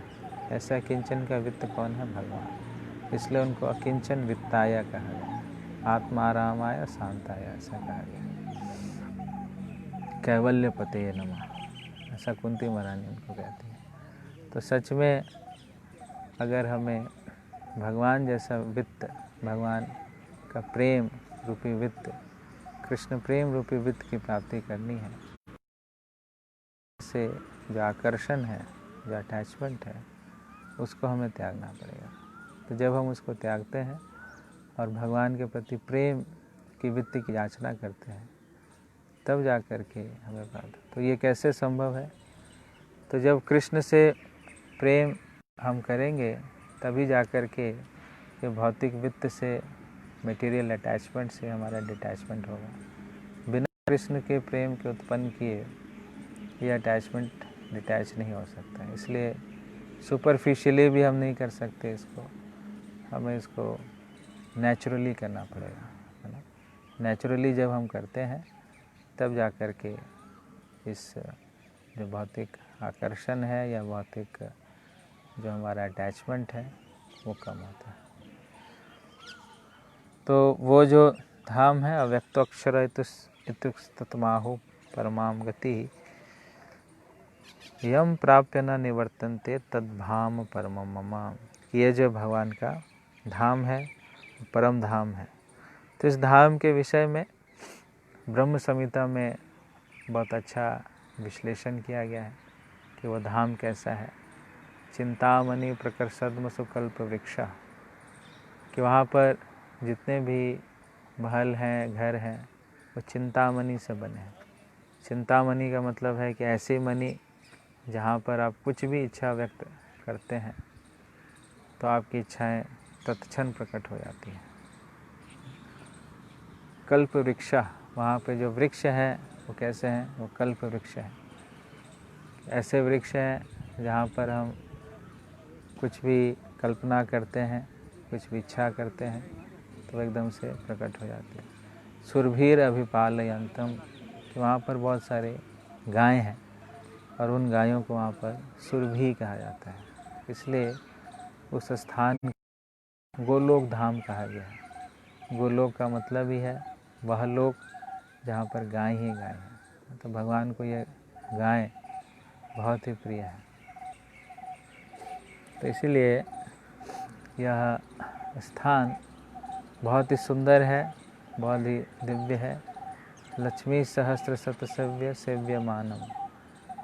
ऐसे अकिंचन का वित्त कौन है? भगवान। इसलिए उनको अकिंचन वित्ताय कहा गया, आत्मारामाय शांताय ऐसा कहा गया। कैवल्य पते नमः, ऐसा कुंती महारानी उनको कहती है। तो सच में अगर हमें भगवान जैसा वित्त, भगवान का प्रेम रूपी वित्त, कृष्ण प्रेम रूपी वित्त की प्राप्ति करनी है, से जो आकर्षण है, जो अटैचमेंट है, उसको हमें त्यागना पड़ेगा। तो जब हम उसको त्यागते हैं और भगवान के प्रति प्रेम की वित्त की याचना करते हैं तब जा कर के हमें प्राप्त। तो ये कैसे संभव है? तो जब कृष्ण से प्रेम हम करेंगे तभी जा कर के ये भौतिक वित्त से, मटेरियल अटैचमेंट से हमारा डिटैचमेंट होगा। बिना कृष्ण के प्रेम के उत्पन्न किए ये अटैचमेंट डिटैच नहीं हो सकता है। इसलिए सुपरफिशियली भी हम नहीं कर सकते इसको, हमें इसको नेचुरली करना पड़ेगा, है ना। नेचुरली जब हम करते हैं तब जा कर के इस जो भौतिक आकर्षण है या भौतिक जो हमारा अटैचमेंट है वो कम होता है। तो वो जो धाम है अव्यक्तोक्षर इत्युक्तमाहु परमाम गति यम प्राप्य न निवर्तन्ते तद्धाम परमम मम। ये जो भगवान का धाम है, परम धाम है। तो इस धाम के विषय में ब्रह्म संहिता में बहुत अच्छा विश्लेषण किया गया है कि वह धाम कैसा है। चिंतामणि प्रकर्षद्म सुकल्प वृक्ष, कि वहाँ पर जितने भी महल हैं, घर हैं, वो चिंतामणि से बने हैं। चिंतामणि का मतलब है कि ऐसी मणि जहाँ पर आप कुछ भी इच्छा व्यक्त करते हैं तो आपकी इच्छाएं तत्क्षण प्रकट हो जाती हैं। कल्प वृक्ष, वहाँ पे जो वृक्ष है वो कैसे हैं? वो कल्प वृक्ष है। ऐसे वृक्ष हैं जहाँ पर हम कुछ भी कल्पना करते हैं, कुछ भी इच्छा करते हैं तो एकदम से प्रकट हो जाते हैं। सुरभीर अभिपालयंतम, कि वहाँ पर बहुत सारे गाय हैं और उन गायों को वहाँ पर सुरभि कहा जाता है, इसलिए उस स्थान गोलोक धाम कहा गया है। गोलोक का मतलब ही है वह लोक जहाँ पर गाय ही गाय है। तो भगवान को ये गाय बहुत ही प्रिय है, तो इसीलिए यह स्थान बहुत ही सुंदर है, बहुत ही दिव्य है। लक्ष्मी सहस्त्र शतसेव्य सेव्य मानम,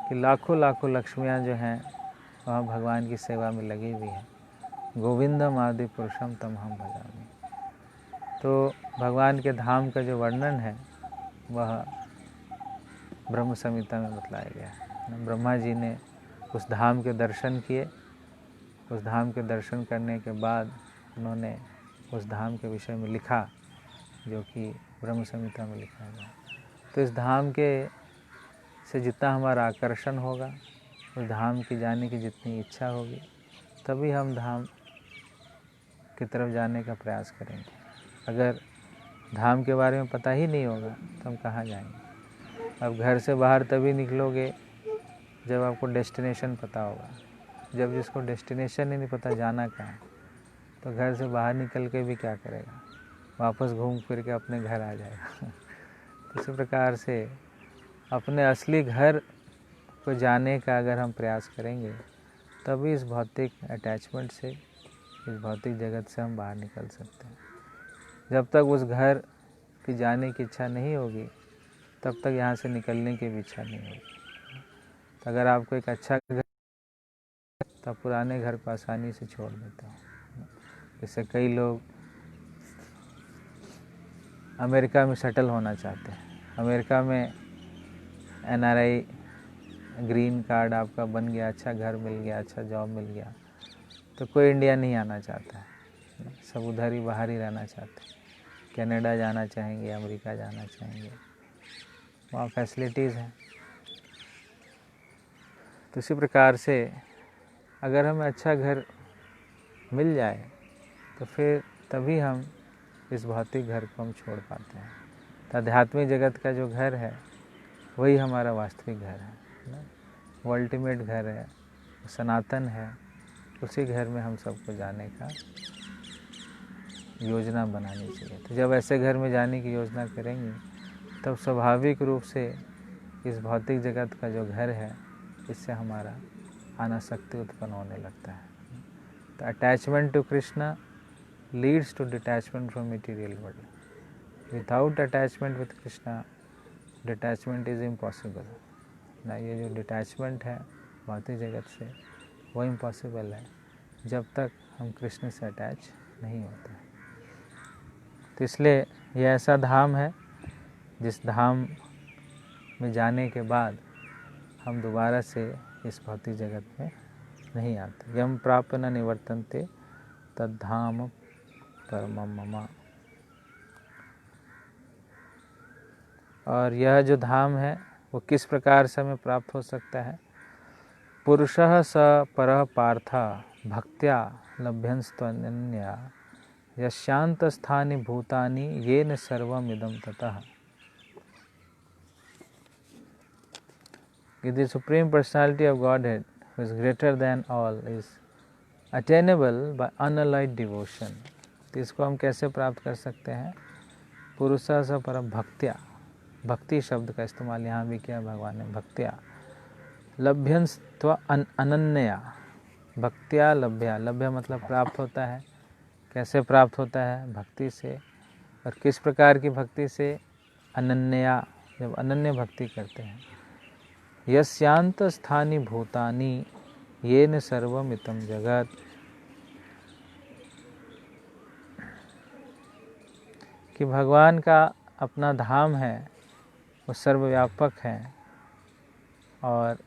कि लाखों लाखों लक्ष्मियाँ जो हैं वह भगवान की सेवा में लगी हुई हैं। गोविंदम आदि पुरुषम तम हम भजामि। तो भगवान के धाम का जो वर्णन है वह ब्रह्म संहिता में बतलाया गया है। ब्रह्मा जी ने उस धाम के दर्शन किए, उस धाम के दर्शन करने के बाद उन्होंने उस धाम के विषय में लिखा, जो कि ब्रह्म संहिता में लिखा गया। तो इस धाम के से जितना हमारा आकर्षण होगा, उस धाम की जाने की जितनी इच्छा होगी, तभी हम धाम की तरफ जाने का प्रयास करेंगे। अगर धाम के बारे में पता ही नहीं होगा तो हम कहाँ जाएंगे? अब घर से बाहर तभी निकलोगे जब आपको डेस्टिनेशन पता होगा। जब जिसको डेस्टिनेशन ही नहीं पता जाना कहाँ है, तो घर से बाहर निकल के भी क्या करेगा? वापस घूम फिर के अपने घर आ जाएगा। तो इसी प्रकार से अपने असली घर को जाने का अगर हम प्रयास करेंगे, तभी इस भौतिक अटैचमेंट से, इस भौतिक जगत से हम बाहर निकल सकते हैं। जब तक उस घर की जाने की इच्छा नहीं होगी, तब तक यहाँ से निकलने की भी इच्छा नहीं होगी। तो अगर आपको एक अच्छा घर, तो पुराने घर को आसानी से छोड़ देते हो। जैसे कई लोग अमेरिका में सेटल होना चाहते हैं। अमेरिका में NRI ग्रीन कार्ड आपका बन गया, अच्छा घर मिल गया, अच्छा जॉब मिल गया, तो कोई इंडिया नहीं आना चाहता है। सब उधर ही बाहर ही रहना चाहते हैं। कनाडा जाना चाहेंगे, अमेरिका जाना चाहेंगे, वहाँ फैसिलिटीज़ हैं। तो इसी प्रकार से अगर हमें अच्छा घर मिल जाए तो फिर तभी हम इस भौतिक घर को हम छोड़ पाते हैं। तो आध्यात्मिक जगत का जो घर है वही हमारा वास्तविक घर है, वो अल्टीमेट घर है, सनातन है। उसी घर में हम सबको जाने का योजना बनानी चाहिए। तो जब ऐसे घर में जाने की योजना करेंगे, तब स्वाभाविक रूप से इस भौतिक जगत का जो घर है, इससे हमारा अनासक्ति उत्पन्न होने लगता है। तो attachment to Krishna leads to detachment from material world. Without attachment with Krishna detachment is impossible ना। ये जो डिटैचमेंट है भौतिक जगत से, वो इम्पॉसिबल है जब तक हम कृष्ण से अटैच नहीं होते। तो इसलिए यह ऐसा धाम है जिस धाम में जाने के बाद हम दोबारा से इस भौतिक जगत में नहीं आते। यम प्राप्त न निवर्तन्ते तद्धाम परमम मम। और यह जो धाम है वो किस प्रकार से हमें प्राप्त हो सकता है? पुरुषः स परः पार्थ भक्त्या लभ्यंस्त्वन्यया यशान्तस्थानि भूतानि येन सर्वम् इदं ततः। The Supreme Personality of Godhead, who is greater than all, is attainable by unalloyed devotion. तो इसको हम कैसे प्राप्त कर सकते हैं? पुरुषः स परः भक्त्या, भक्ति शब्द का इस्तेमाल यहाँ भी किया भगवान ने। भक्त्या लभ्यंस्त्व अनन्या, भक्त्या लभ्या, लभ्य मतलब प्राप्त होता है। कैसे प्राप्त होता है? भक्ति से। और किस प्रकार की भक्ति से? अनन्या, जब अनन्य भक्ति करते हैं। यस्यांत स्थानी भूतानि येन सर्वमितम जगत, कि भगवान का अपना धाम है, वो सर्वव्यापक है और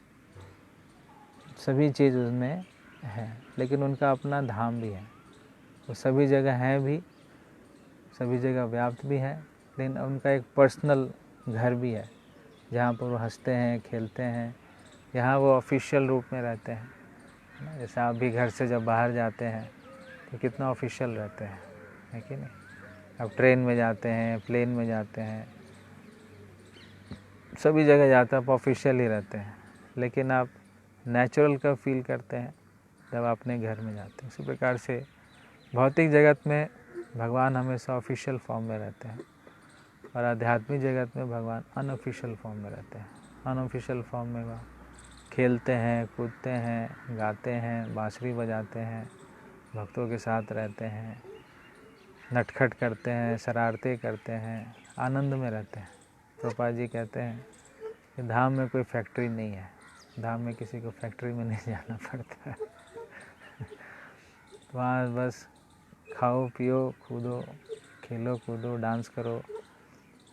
सभी चीज़ उसमें है, लेकिन उनका अपना धाम भी है। वो सभी जगह हैं भी, सभी जगह व्याप्त भी है, लेकिन उनका एक पर्सनल घर भी है जहाँ पर वो हंसते हैं, खेलते हैं। यहाँ वो ऑफिशियल रूप में रहते हैं। जैसे आप भी घर से जब बाहर जाते हैं तो कितना ऑफिशियल रहते हैं, है कि नहीं? आप ट्रेन में जाते हैं, प्लेन में जाते हैं, सभी जगह जाते हैं, आप ऑफिशियल ही रहते हैं। लेकिन आप नेचुरल का फील करते हैं जब अपने घर में जाते हैं। इसी प्रकार से भौतिक जगत में भगवान हमेशा ऑफिशियल फॉर्म में रहते हैं और आध्यात्मिक जगत में भगवान अनऑफिशियल फॉर्म में रहते हैं। अनऑफिशियल फॉर्म में वह खेलते हैं, कूदते हैं, गाते हैं, बांसुरी बजाते हैं, भक्तों के साथ रहते हैं, नटखट करते हैं, शरारतें करते हैं, आनंद में रहते हैं। प्रभुपाद जी कहते हैं कि धाम में कोई फैक्ट्री नहीं है, धाम में किसी को फैक्ट्री में नहीं जाना पड़ता है। वहाँ बस खाओ पियो कूदो, खेलो कूदो, डांस करो,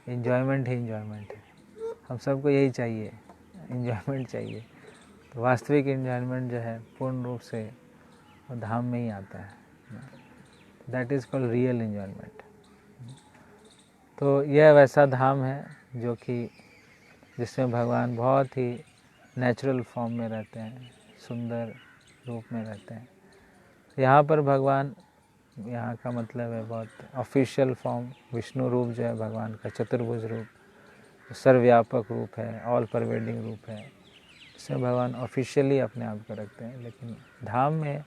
इन्जॉयमेंट ही इन्जॉयमेंट है। हम सबको यही चाहिए, इन्जॉयमेंट चाहिए। तो वास्तविक इन्जॉयमेंट जो है पूर्ण रूप से वो धाम में ही आता है। That is called real enjoyment. तो यह वैसा धाम है जो कि जिसमें भगवान बहुत ही नेचुरल फॉर्म में रहते हैं, सुंदर रूप में रहते हैं। यहाँ पर भगवान, यहाँ का मतलब है बहुत ऑफिशियल फॉर्म, विष्णु रूप जो है भगवान का, चतुर्भुज रूप, सर्वव्यापक रूप है, ऑल परवेडिंग रूप है। इसमें भगवान ऑफिशियली अपने आप को रखते हैं, लेकिन धाम में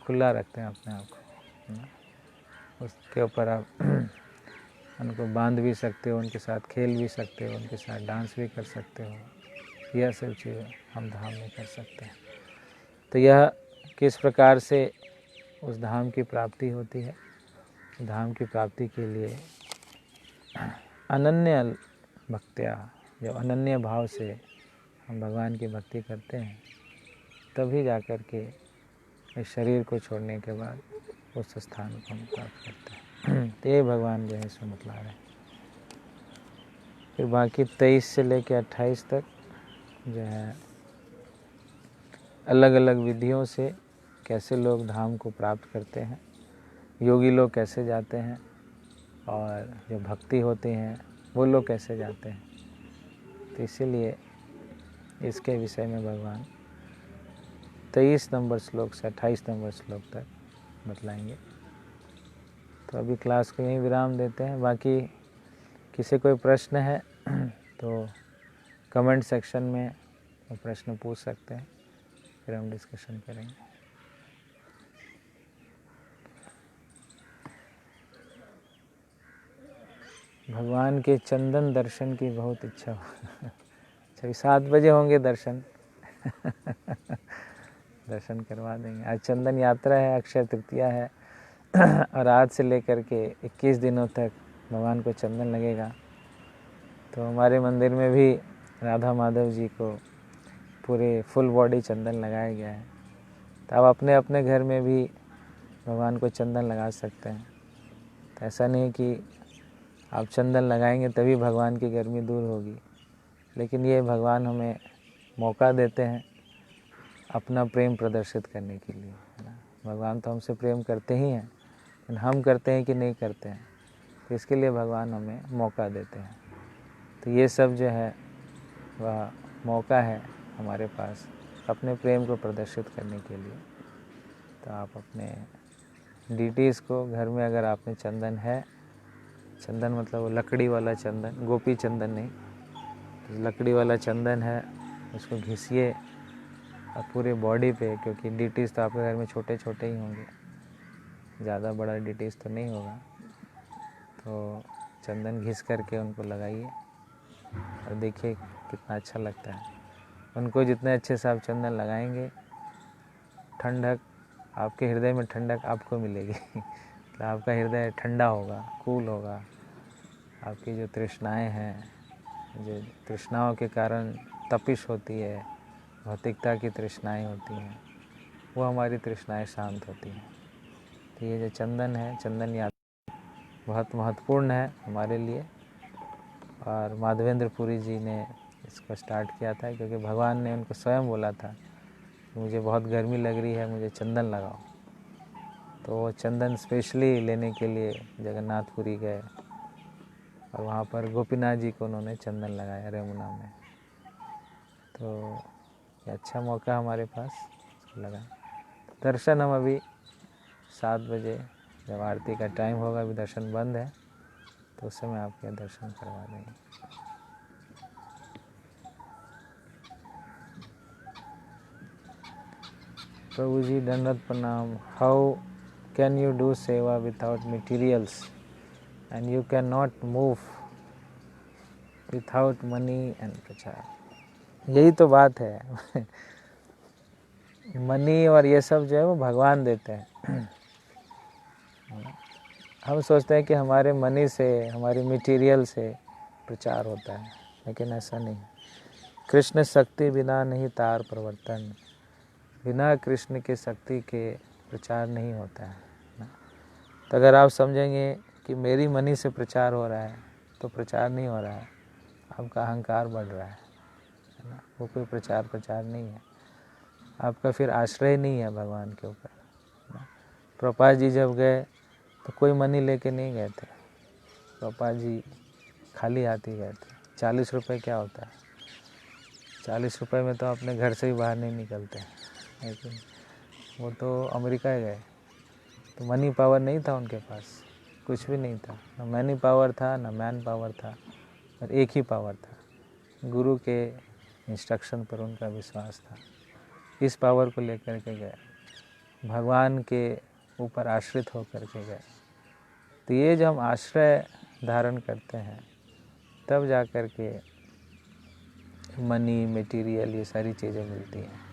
खुला रखते हैं अपने आप को। उसके ऊपर आप उनको बांध भी सकते हो, उनके साथ खेल भी सकते हो, उनके साथ डांस भी कर सकते हो। यह सब चीज़ें हम धाम में कर सकते हैं। तो यह किस प्रकार से उस धाम की प्राप्ति होती है? धाम की प्राप्ति के लिए अनन्य भक्त्या, जब अनन्य भाव से हम भगवान की भक्ति करते हैं तभी जाकर के इस शरीर को छोड़ने के बाद उस स्थान को हम प्राप्त करते हैं। तो ये भगवान जो है इसमें बतला रहे हैं। फिर बाकी 23 से लेकर 28 तक जो है अलग अलग विधियों से कैसे लोग धाम को प्राप्त करते हैं, योगी लोग कैसे जाते हैं और जो भक्ति होते हैं वो लोग कैसे जाते हैं। तो इसीलिए इसके विषय में भगवान 23 नंबर श्लोक से 28 नंबर श्लोक तक बतलाएंगे। तो अभी क्लास को यहीं विराम देते हैं। बाकी किसी कोई प्रश्न है तो कमेंट सेक्शन में वो प्रश्न पूछ सकते हैं, फिर हम डिस्कशन करेंगे। भगवान के चंदन दर्शन की बहुत इच्छा हो। 7 बजे होंगे दर्शन। दर्शन करवा देंगे। आज चंदन यात्रा है, अक्षय तृतीया है और आज से लेकर के 21 दिनों तक भगवान को चंदन लगेगा। तो हमारे मंदिर में भी राधा माधव जी को पूरे फुल बॉडी चंदन लगाया गया है। तो आप अपने अपने घर में भी भगवान को चंदन लगा सकते हैं। तो ऐसा नहीं कि आप चंदन लगाएंगे तभी भगवान की गर्मी दूर होगी, लेकिन ये भगवान हमें मौका देते हैं अपना प्रेम प्रदर्शित करने के लिए, है ना। भगवान तो हमसे प्रेम करते ही हैं, लेकिन हम करते हैं कि नहीं करते हैं, तो इसके लिए भगवान हमें मौका देते हैं। तो ये सब जो है वह मौका है हमारे पास अपने प्रेम को प्रदर्शित करने के लिए। तो आप अपने डीटीज़ को घर में, अगर आप में चंदन है, चंदन मतलब वो लकड़ी वाला चंदन, गोपी चंदन नहीं, तो लकड़ी वाला चंदन है, उसको घिसिए और पूरे बॉडी पे, क्योंकि डीटीज़ तो आपके घर में छोटे छोटे ही होंगे, ज़्यादा बड़ा डीटीज़ तो नहीं होगा। तो चंदन घिस करके उनको लगाइए और देखिए कितना अच्छा लगता है। उनको जितने अच्छे से आप चंदन लगाएंगे, ठंडक, आपके हृदय में ठंडक आपको मिलेगी। तो आपका हृदय ठंडा होगा, कूल होगा। आपकी जो तृष्णाएं हैं, जो तृष्णाओं के कारण तपिश होती है, भौतिकता की तृष्णाएं होती हैं, वो हमारी तृष्णाएं शांत होती हैं। तो ये जो चंदन है, चंदन यात्रा बहुत महत्वपूर्ण है हमारे लिए। और माधवेंद्र पुरी जी ने इसको स्टार्ट किया था, क्योंकि भगवान ने उनको स्वयं बोला था, कि मुझे बहुत गर्मी लग रही है, मुझे चंदन लगाओ। तो वो चंदन स्पेशली लेने के लिए जगन्नाथपुरी गए और वहाँ पर गोपीनाथ जी को उन्होंने चंदन लगाया रेमुना में। तो ये अच्छा मौका हमारे पास लगा। दर्शन हम अभी 7 बजे जब आरती का टाइम होगा, अभी दर्शन बंद है, तो उस समय आपके दर्शन करवा देंगे। प्रभु जी दंडवत प्रणाम। हाउ कैन यू डू सेवा without materials and you can not move without money and प्रचार? यही तो बात है। मनी और ये सब जो है वो भगवान देते हैं। हम सोचते हैं कि हमारे मनी से, हमारी मटेरियल से प्रचार होता है, लेकिन ऐसा नहीं। कृष्ण शक्ति बिना नहीं तार प्रवर्तन, बिना कृष्ण के शक्ति के प्रचार नहीं होता है ना। तो अगर आप समझेंगे कि मेरी मनी से प्रचार हो रहा है तो प्रचार नहीं हो रहा है, आपका अहंकार बढ़ रहा है ना। वो कोई प्रचार नहीं है, आपका फिर आश्रय नहीं है भगवान के ऊपर। प्रभुपाद जी जब गए तो कोई मनी लेके नहीं गए थे। प्रभुपाद जी खाली हाथ ही गए थे। 40 रुपये क्या होता है? 40 रुपये में तो अपने घर से ही बाहर नहीं निकलते, लेकिन वो तो अमेरिका गए तो मनी पावर नहीं था उनके पास, कुछ भी नहीं था, ना मनी पावर था ना मैन पावर था, और एक ही पावर था, गुरु के इंस्ट्रक्शन पर उनका विश्वास था। इस पावर को लेकर के गए, भगवान के ऊपर आश्रित होकर के गए। तो ये जब हम आश्रय धारण करते हैं तब जा कर के मनी, मटेरियल, ये सारी चीज़ें मिलती हैं।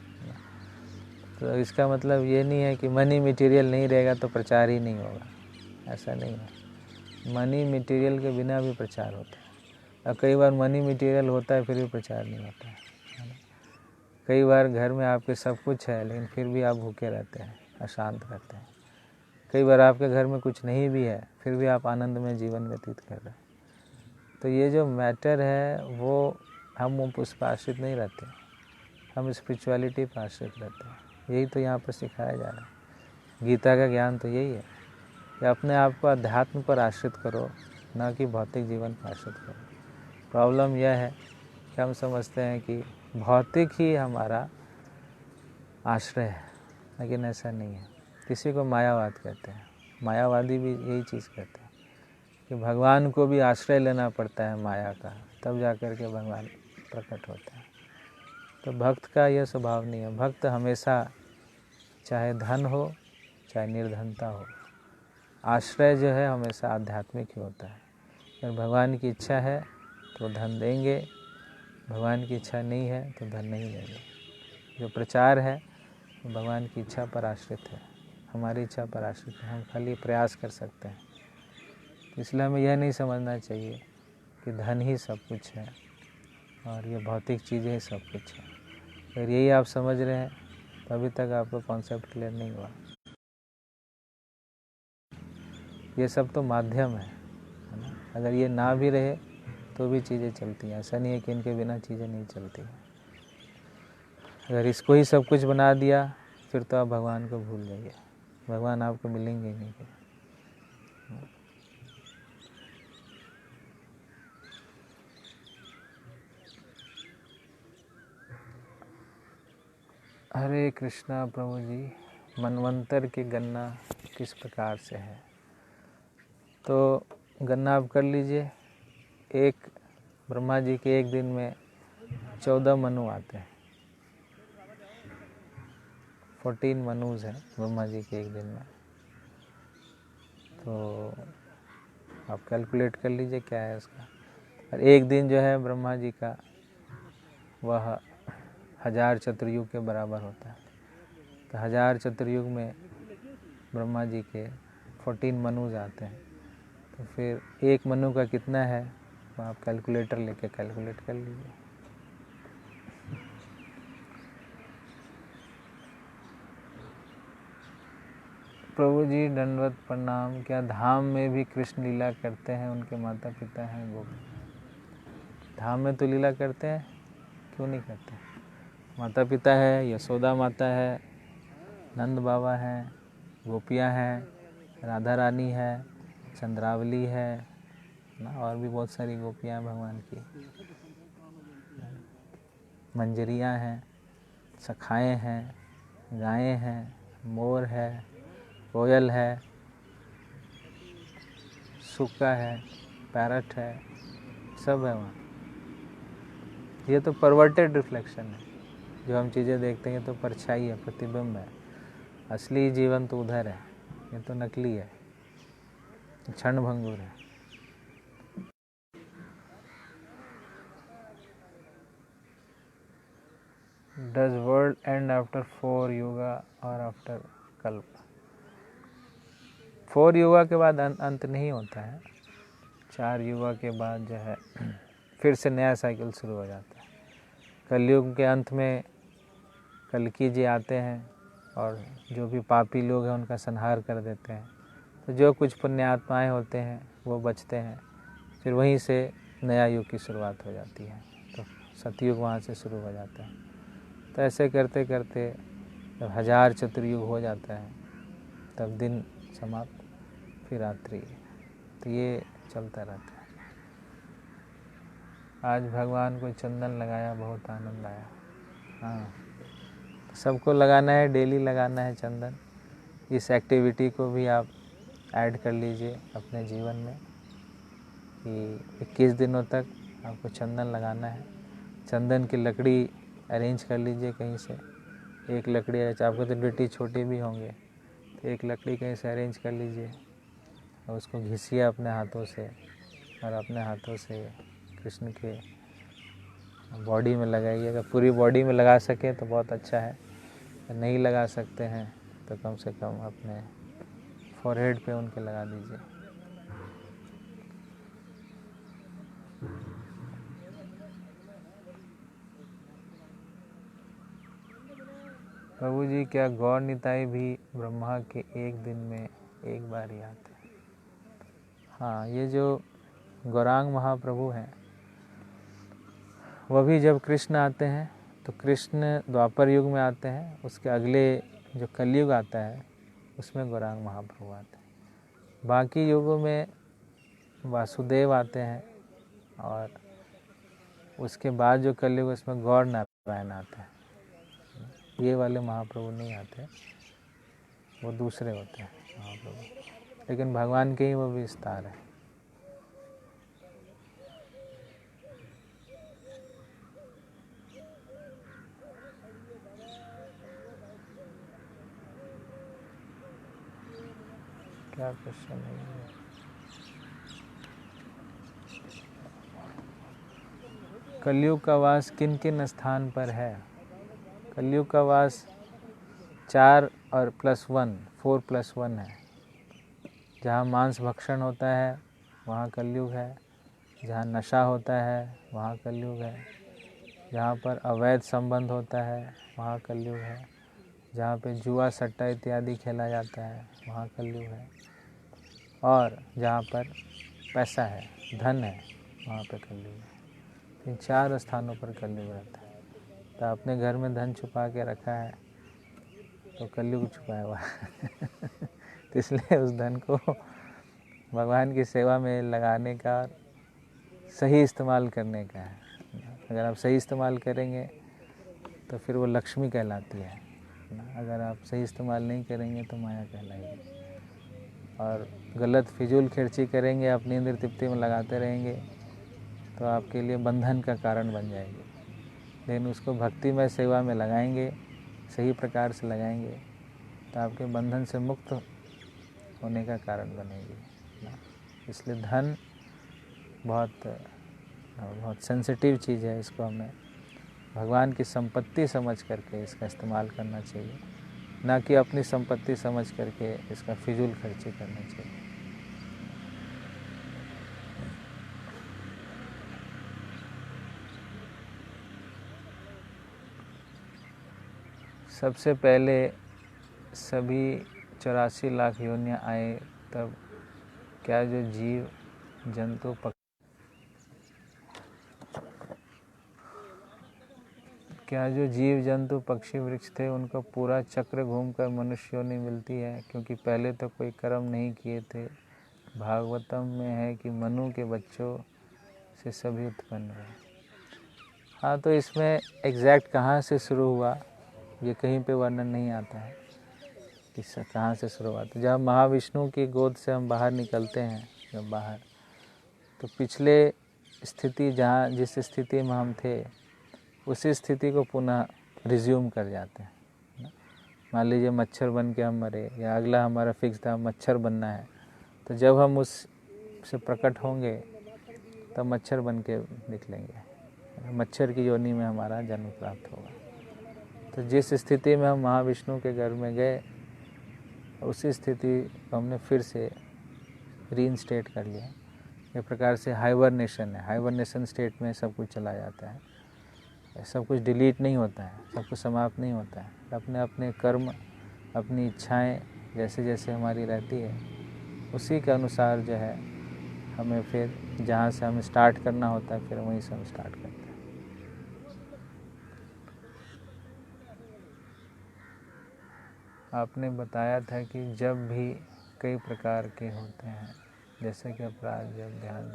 तो इसका मतलब ये नहीं है कि मनी मटेरियल नहीं रहेगा तो प्रचार ही नहीं होगा, ऐसा नहीं है। मनी मटेरियल के बिना भी प्रचार होता है, और कई बार मनी मटेरियल होता है फिर भी प्रचार नहीं होता है ना। कई बार घर में आपके सब कुछ है लेकिन फिर भी आप भूखे रहते हैं, अशांत रहते हैं। कई बार आपके घर में कुछ नहीं भी है फिर भी आप आनंद में जीवन व्यतीत कर रहे हैं। तो ये जो मैटर है वो हम उस पर आश्रित नहीं रहते, हम स्पिरिचुअलिटी पर आश्रित रहते हैं। यही तो यहाँ पर सिखाया जा रहा है। गीता का ज्ञान तो यही है कि अपने आप को अध्यात्म पर आश्रित करो, ना कि भौतिक जीवन पर आश्रित करो। प्रॉब्लम यह है कि हम समझते हैं कि भौतिक ही हमारा आश्रय है, लेकिन ऐसा नहीं है। किसी को मायावाद कहते हैं, मायावादी भी यही चीज़ कहते हैं कि भगवान को भी आश्रय लेना पड़ता है माया का, तब जा कर के भगवान प्रकट होता है। तो भक्त का यह स्वभाव नहीं है। भक्त हमेशा, चाहे धन हो चाहे निर्धनता हो, आश्रय जो है हमेशा आध्यात्मिक ही होता है। अगर भगवान की इच्छा है तो धन देंगे, भगवान की इच्छा नहीं है तो धन नहीं देंगे। जो प्रचार है भगवान की इच्छा पर आश्रित है, हमारी इच्छा पर आश्रित है। हम खाली प्रयास कर सकते हैं। इसलिए हमें यह नहीं समझना चाहिए कि धन ही सब कुछ है और ये भौतिक चीज़ें ही सब कुछ है। अगर यही आप समझ रहे हैं तो अभी तक आपको कॉन्सेप्ट क्लियर नहीं हुआ। ये सब तो माध्यम है ना। अगर ये ना भी रहे तो भी चीज़ें चलती हैं, ऐसा नहीं है कि इनके बिना चीज़ें नहीं चलती हैं। अगर इसको ही सब कुछ बना दिया फिर तो आप भगवान को भूल जाइए, भगवान आपको मिलेंगे ही नहीं। हरे कृष्णा। प्रभु जी, मनवंतर की गणना किस प्रकार से है? तो गणना आप कर लीजिए। एक ब्रह्मा जी के एक दिन में 14 मनु आते हैं, 14 मनुज हैं ब्रह्मा जी के एक दिन में। तो आप कैलकुलेट कर लीजिए क्या है उसका। और एक दिन जो है ब्रह्मा जी का वह 1000 चतुर्युग के बराबर होता है। तो 1000 चतुर्युग में ब्रह्मा जी के 14 मनुज आते हैं। तो फिर एक मनु का कितना है तो आप कैलकुलेटर लेके कैलकुलेट कर लीजिए। प्रभु जी दंडवत प्रणाम। क्या धाम में भी कृष्ण लीला करते हैं? उनके माता पिता हैं गोप। धाम में तो लीला करते हैं, क्यों नहीं करते? माता पिता है, यशोदा माता है, नंद बाबा हैं, गोपियाँ हैं, राधा रानी है, चंद्रावली है ना, और भी बहुत सारी गोपियाँ हैं भगवान की, मंजरियाँ हैं, सखाएँ हैं, गायें हैं, मोर है, कोयल है, सूका है, पैरट है, सब है वहाँ। ये तो परवर्टेड रिफ्लेक्शन है, जो हम चीज़ें देखते हैं तो परछाई है, प्रतिबिंब है। असली जीवन तो उधर है, ये तो नकली है, क्षण भंगुर है। Does world end after 4 युगा और आफ्टर कल्प? 4 युगा के बाद अंत नहीं होता है, 4 युगा के बाद जो है फिर से नया साइकिल शुरू हो जाता है। कलयुग के अंत में कल्कि जी आते हैं और जो भी पापी लोग हैं उनका संहार कर देते हैं, तो जो कुछ पुण्यात्माएं होते हैं वो बचते हैं, फिर वहीं से नया युग की शुरुआत हो जाती है। तो सतयुग वहाँ से शुरू हो जाता है। तो ऐसे करते करते जब 1000 चतुर्युग हो जाता है तब दिन समाप्त, फिर रात्रि। तो ये चलता रहता है। आज भगवान को चंदन लगाया, बहुत आनंद आया। हाँ, तो सबको लगाना है, डेली लगाना है चंदन। इस एक्टिविटी को भी आप ऐड कर लीजिए अपने जीवन में कि 21 दिनों तक आपको चंदन लगाना है। चंदन की लकड़ी अरेंज कर लीजिए कहीं से, एक लकड़ी, आपको तो बेटी छोटे भी होंगे तो एक लकड़ी कहीं से अरेंज कर लीजिए और उसको घिसिए अपने हाथों से, और अपने हाथों से कृष्ण के बॉडी में लगाइए। अगर पूरी बॉडी में लगा सके तो बहुत अच्छा है, नहीं लगा सकते हैं तो कम से कम अपने फॉरहेड पे उनके लगा दीजिए। प्रभु जी, क्या गौर निताई भी ब्रह्मा के एक दिन में एक बार ही आते हैं? हाँ, ये जो गौरांग महाप्रभु हैं वह भी जब कृष्ण आते हैं तो कृष्ण द्वापर युग में आते हैं, उसके अगले जो कलयुग आता है उसमें गौरांग महाप्रभु आते हैं। बाकी युगों में वासुदेव आते हैं और उसके बाद जो कलयुग उसमें गौर नारायण आते हैं। ये वाले महाप्रभु नहीं आते, वो दूसरे होते हैं महाप्रभु, लेकिन भगवान के ही वो विस्तार है। क्या क्वेश्चन है? कलयुग का वास किन किन स्थान पर है? कलयुग का वास 4 और +1, 4+1 है। जहाँ मांस भक्षण होता है वहाँ कलयुग है, जहाँ नशा होता है वहाँ कलयुग है, जहाँ पर अवैध संबंध होता है वहाँ कलयुग है, जहाँ पे जुआ सट्टा इत्यादि खेला जाता है वहाँ कलयुग है, और जहाँ पर पैसा है, धन है, वहाँ पे कलयुग है। इन 4 स्थानों पर कलयुग रहता है। तो आपने घर में धन छुपा के रखा है तो कलयुग छुपाया हुआ है तो इसलिए उस धन को भगवान की सेवा में लगाने का, सही इस्तेमाल करने का है। अगर आप सही इस्तेमाल करेंगे तो फिर वो लक्ष्मी कहलाती है, अगर आप सही इस्तेमाल नहीं करेंगे तो माया कहलाएगी। और गलत फिजूल खर्ची करेंगे, अपनी इंद्र तृप्ति में लगाते रहेंगे तो आपके लिए बंधन का कारण बन जाएगी। लेकिन उसको भक्तिमय सेवा में लगाएंगे, सही प्रकार से लगाएंगे तो आपके बंधन से मुक्त होने का कारण बनेगी। इसलिए धन बहुत सेंसिटिव चीज़ है, इसको हमें भगवान की संपत्ति समझ करके इसका इस्तेमाल करना चाहिए, ना कि अपनी संपत्ति समझ करके इसका फिजूल खर्ची करना चाहिए। सबसे पहले सभी 84 लाख योनियाँ आए तब क्या जो जीव जंतु क्या जो जीव जंतु पक्षी वृक्ष थे उनका पूरा चक्र घूमकर मनुष्य योनि मिलती है, क्योंकि पहले तो कोई कर्म नहीं किए थे। भागवतम में है कि मनु के बच्चों से सभी उत्पन्न हुए। हाँ, तो इसमें एग्जैक्ट कहाँ से शुरू हुआ ये कहीं पे वर्णन नहीं आता है कि कहाँ से शुरू हुआ। तो जब महाविष्णु की गोद से हम बाहर निकलते हैं, जब बाहर, तो पिछले स्थिति जहाँ जिस स्थिति में हम थे उसी स्थिति को पुनः रिज्यूम कर जाते हैं। मान लीजिए मच्छर बन के हम मरे, या अगला हमारा फिक्स था मच्छर बनना है, तो जब हम उस से प्रकट होंगे तब मच्छर बन के निकलेंगे, मच्छर की योनि में हमारा जन्म प्राप्त होगा। तो जिस स्थिति में हम महाविष्णु के घर में गए उसी स्थिति को हमने फिर से रीइंस्टेट कर लिया। एक प्रकार से हाइबरनेशन है, हाइबरनेशन स्टेट में सब कुछ चला जाता है, सब कुछ डिलीट नहीं होता है, सब कुछ समाप्त नहीं होता है। अपने अपने कर्म, अपनी इच्छाएं जैसे जैसे हमारी रहती है उसी के अनुसार जो है हमें फिर जहाँ से हमें स्टार्ट करना होता है फिर वहीं से हम स्टार्ट करते हैं। आपने बताया था कि जब भी कई प्रकार के होते हैं, जैसे कि अपराध जब, ध्यान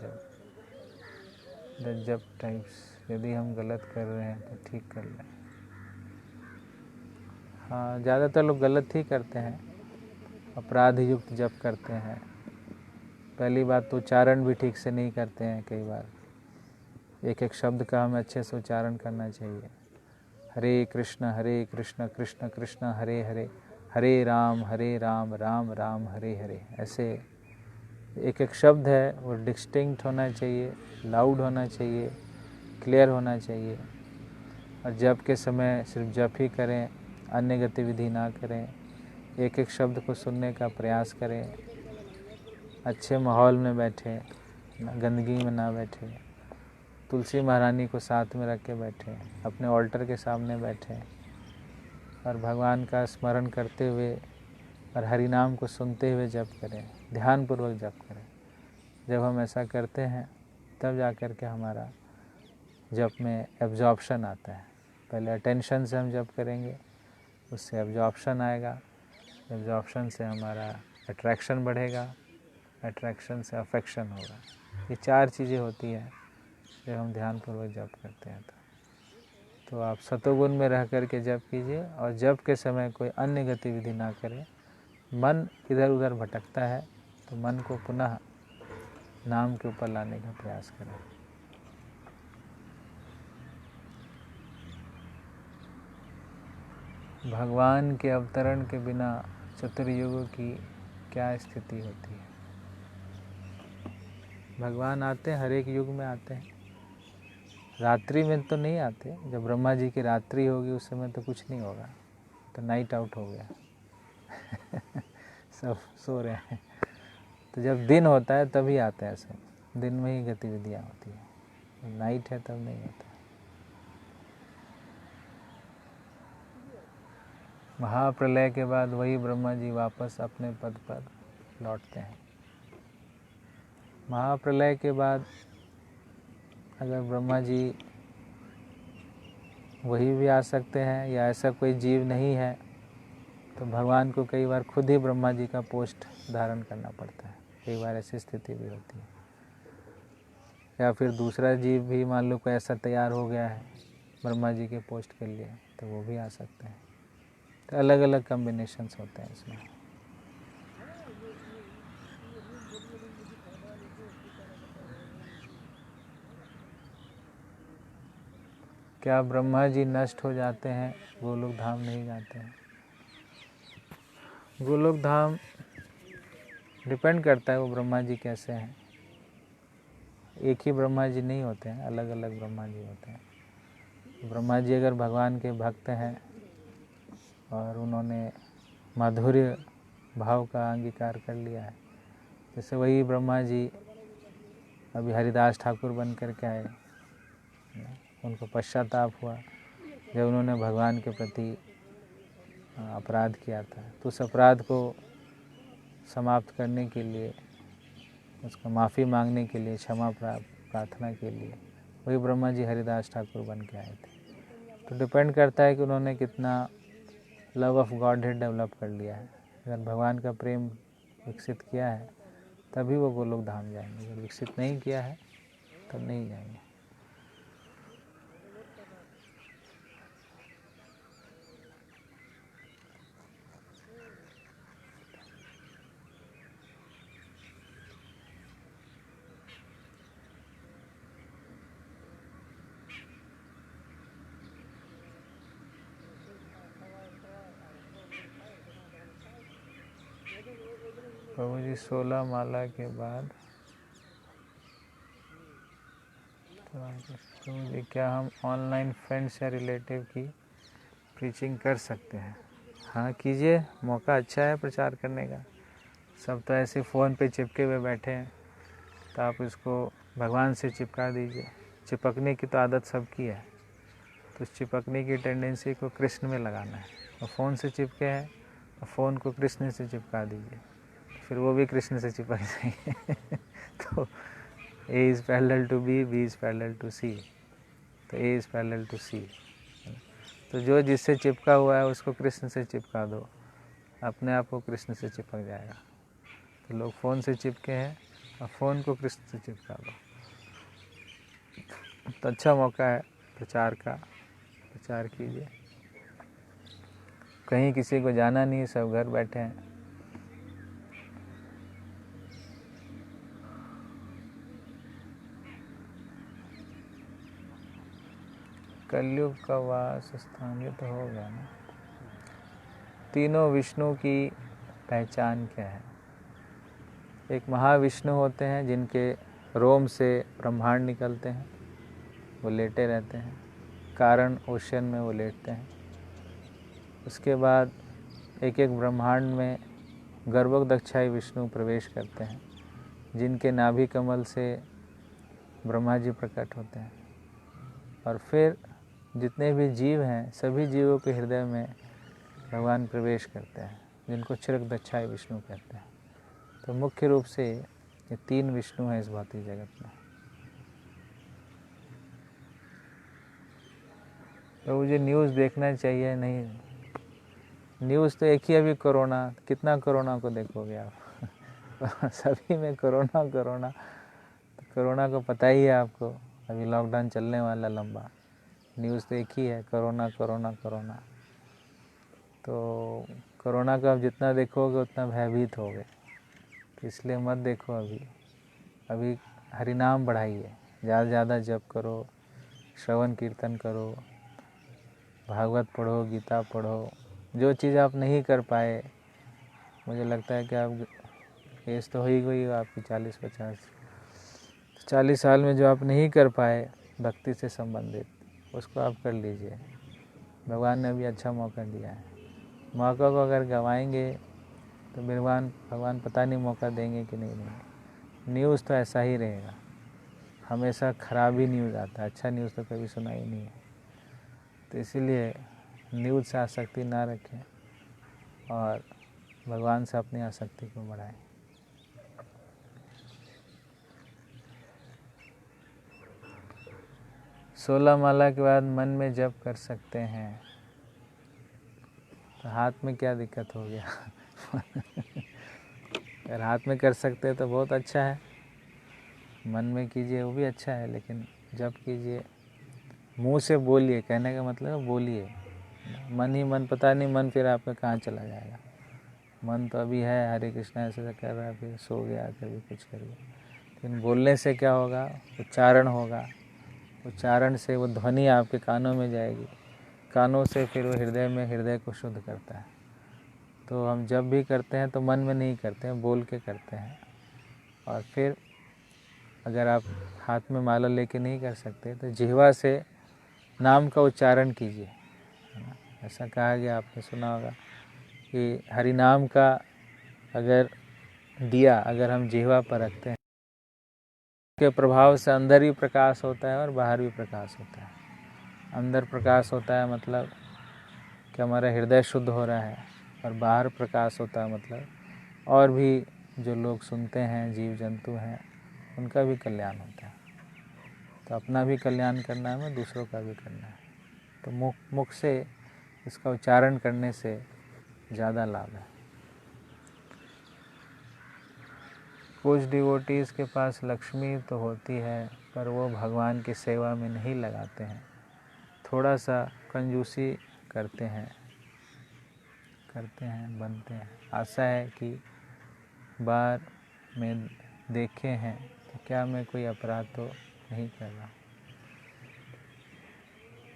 जब टाइप्स, यदि हम गलत कर रहे हैं तो ठीक कर लें। हाँ, ज़्यादातर लोग गलत ही करते हैं, अपराध युक्त जप करते हैं। पहली बात तो उच्चारण भी ठीक से नहीं करते हैं। कई बार एक एक शब्द का हमें अच्छे से उच्चारण करना चाहिए। हरे कृष्ण कृष्ण कृष्ण हरे हरे, हरे राम राम राम हरे हरे। ऐसे एक एक शब्द है वो डिस्टिंक्ट होना चाहिए, लाउड होना चाहिए, क्लियर होना चाहिए। और जप के समय सिर्फ जप ही करें, अन्य गतिविधि ना करें। एक एक शब्द को सुनने का प्रयास करें, अच्छे माहौल में बैठें, गंदगी में ना बैठें, तुलसी महारानी को साथ में रख के बैठें, अपने ऑल्टर के सामने बैठें और भगवान का स्मरण करते हुए और हरि नाम को सुनते हुए जप करें, ध्यानपूर्वक जप करें। जब हम ऐसा करते हैं तब जा कर के हमारा जप में एब्जॉर्प्शन आता है। पहले अटेंशन से हम जप करेंगे, उससे एब्जॉर्प्शन आएगा, एब्जॉर्प्शन से हमारा अट्रैक्शन बढ़ेगा, अट्रैक्शन से अफेक्शन होगा। ये चार चीज़ें होती हैं जब हम ध्यानपूर्वक जप करते हैं। तो आप सतोगुण में रह कर के जप कीजिए और जप के समय कोई अन्य गतिविधि ना करें। मन इधर उधर भटकता है तो मन को पुनः नाम के ऊपर लाने का प्रयास करें। भगवान के अवतरण के बिना चतुर्युगों की क्या स्थिति होती है। भगवान आते हैं, हर एक युग में आते हैं। रात्रि में तो नहीं आते। जब ब्रह्मा जी की रात्रि होगी उस समय तो कुछ नहीं होगा, तो नाइट आउट हो गया सब सो रहे हैं। तो जब दिन होता है तभी आते हैं सब, दिन में ही गतिविधियाँ होती हैं। नाइट है तब नहीं होता। महाप्रलय के बाद वही ब्रह्मा जी वापस अपने पद पर लौटते हैं। महाप्रलय के बाद अगर ब्रह्मा जी वही भी आ सकते हैं या ऐसा कोई जीव नहीं है तो भगवान को कई बार खुद ही ब्रह्मा जी का पोस्ट धारण करना पड़ता है। कई बार ऐसी स्थिति भी होती है। या फिर दूसरा जीव भी मान लो कोई ऐसा तैयार हो गया है ब्रह्मा जी के पोस्ट के लिए तो वो भी आ सकते हैं। तो अलग अलग कॉम्बिनेशंस होते हैं इसमें। क्या ब्रह्मा जी नष्ट हो जाते हैं, गोलोक धाम नहीं जाते हैं? गोलोक धाम डिपेंड करता है वो ब्रह्मा जी कैसे हैं। एक ही ब्रह्मा जी नहीं होते हैं, अलग अलग ब्रह्मा जी होते हैं। ब्रह्मा जी अगर भगवान के भक्त हैं और उन्होंने माधुर्य भाव का अंगीकार कर लिया है, जैसे वही ब्रह्मा जी अभी हरिदास ठाकुर बन कर के आए, उनको पश्चाताप हुआ जब उन्होंने भगवान के प्रति अपराध किया था। तो उस अपराध को समाप्त करने के लिए, उसका माफ़ी मांगने के लिए, क्षमा प्रार्थना के लिए वही ब्रह्मा जी हरिदास ठाकुर बन के आए थे। तो डिपेंड करता है कि उन्होंने कितना love of God head develop कर लिया है। अगर भगवान का प्रेम विकसित किया है तभी वो गोलोक धाम जाएंगे, अगर विकसित नहीं किया है तब नहीं जाएंगे। प्रभु जी 16 माला के बाद प्रभु जी क्या हम ऑनलाइन फ्रेंड्स या रिलेटिव की प्रीचिंग कर सकते हैं? हाँ कीजिए, मौका अच्छा है प्रचार करने का। सब तो ऐसे फ़ोन पे चिपके हुए बैठे हैं, तो आप इसको भगवान से चिपका दीजिए। चिपकने की तो आदत सबकी है, तो उस चिपकने की टेंडेंसी को कृष्ण में लगाना है। और फ़ोन से चिपके हैं और फ़ोन को कृष्ण से चिपका दीजिए, फिर वो भी कृष्ण से चिपक जाएंगे। तो A is parallel to B, B is parallel to C, तो A is parallel to C। तो जो जिससे चिपका हुआ है उसको कृष्ण से चिपका दो, अपने आप को कृष्ण से चिपक जाएगा। तो लोग फ़ोन से चिपके हैं और फ़ोन को कृष्ण से चिपका दो, तो अच्छा मौका है प्रचार का। प्रचार कीजिए, कहीं किसी को जाना नहीं, सब घर बैठे हैं। कलयुग का वास स्थान, ये तो हो गया ना। तीनों विष्णु की पहचान क्या है? एक महाविष्णु होते हैं जिनके रोम से ब्रह्मांड निकलते हैं, वो लेटे रहते हैं, कारण ओशन में वो लेटते हैं। उसके बाद एक एक ब्रह्मांड में गर्भोदक्षाई विष्णु प्रवेश करते हैं, जिनके नाभि कमल से ब्रह्मा जी प्रकट होते हैं। और फिर जितने भी जीव हैं सभी जीवों के हृदय में भगवान प्रवेश करते हैं, जिनको क्षीरदक्षाई विष्णु कहते हैं। तो मुख्य रूप से ये तीन विष्णु हैं इस भौतिक जगत में। तो मुझे न्यूज़ देखना चाहिए नहीं? न्यूज़ तो एक ही अभी कोरोना, कितना कोरोना को देखोगे आप? सभी में कोरोना कोरोना। तो कोरोना को पता ही है आपको, अभी लॉकडाउन चलने वाला लंबा। न्यूज़ तो एक ही है, कोरोना कोरोना कोरोना। तो कोरोना का आप जितना देखोगे उतना भयभीत होगे, तो इसलिए मत देखो अभी हरिनाम बढ़ाइए, ज़्यादा से ज़्यादा जप करो, श्रवण कीर्तन करो, भागवत पढ़ो, गीता पढ़ो। जो चीज़ आप नहीं कर पाए, मुझे लगता है कि आप एज तो हो ही गई हो आपकी 40 साल में जो आप नहीं कर पाए भक्ति से संबंधित, उसको आप कर लीजिए। भगवान ने अभी अच्छा मौका दिया है। मौका को अगर गंवाएंगे तो भगवान पता नहीं मौका देंगे कि नहीं देंगे। न्यूज़ तो ऐसा ही रहेगा, हमेशा ख़राब ही न्यूज़ आता है, अच्छा न्यूज़ तो कभी सुना ही नहीं है। तो इसीलिए न्यूज़ से आसक्ति ना रखें और भगवान से अपनी आसक्ति को बढ़ाएं। सोलह माला के बाद मन में जप कर सकते हैं, तो हाथ में क्या दिक्कत हो गया? अगर हाथ में कर सकते हैं तो बहुत अच्छा है, मन में कीजिए वो भी अच्छा है, लेकिन जप कीजिए, मुंह से बोलिए। कहने का मतलब बोलिए, मन ही मन, पता नहीं मन फिर आपका कहाँ चला जाएगा। मन तो अभी है हरे कृष्णा ऐसे कर रहा है, फिर सो गया, कभी कुछ कर गया। लेकिन बोलने से क्या होगा? उच्चारण होगा, उच्चारण से वो ध्वनि आपके कानों में जाएगी, कानों से फिर वो हृदय को शुद्ध करता है। तो हम जब भी करते हैं तो मन में नहीं करते हैं, बोल के करते हैं। और फिर अगर आप हाथ में माला लेके नहीं कर सकते तो जिह्वा से नाम का उच्चारण कीजिए, है ना। ऐसा कहा गया, आपने सुना होगा कि हरि नाम का अगर दिया अगर हम जिह्वा पर रखते हैं, के प्रभाव से अंदर भी प्रकाश होता है और बाहर भी प्रकाश होता है। अंदर प्रकाश होता है मतलब कि हमारा हृदय शुद्ध हो रहा है, और बाहर प्रकाश होता है मतलब और भी जो लोग सुनते हैं, जीव जंतु हैं, उनका भी कल्याण होता है। तो अपना भी कल्याण करना है, दूसरों का भी करना है। तो मुख से इसका उच्चारण करने से ज़्यादा लाभ है। कुछ डिवोटीज़ के पास लक्ष्मी तो होती है पर वो भगवान की सेवा में नहीं लगाते हैं, थोड़ा सा कंजूसी करते हैं, बनते हैं। आशा है कि बार में देखे हैं तो क्या मैं कोई अपराध तो नहीं कर रहा।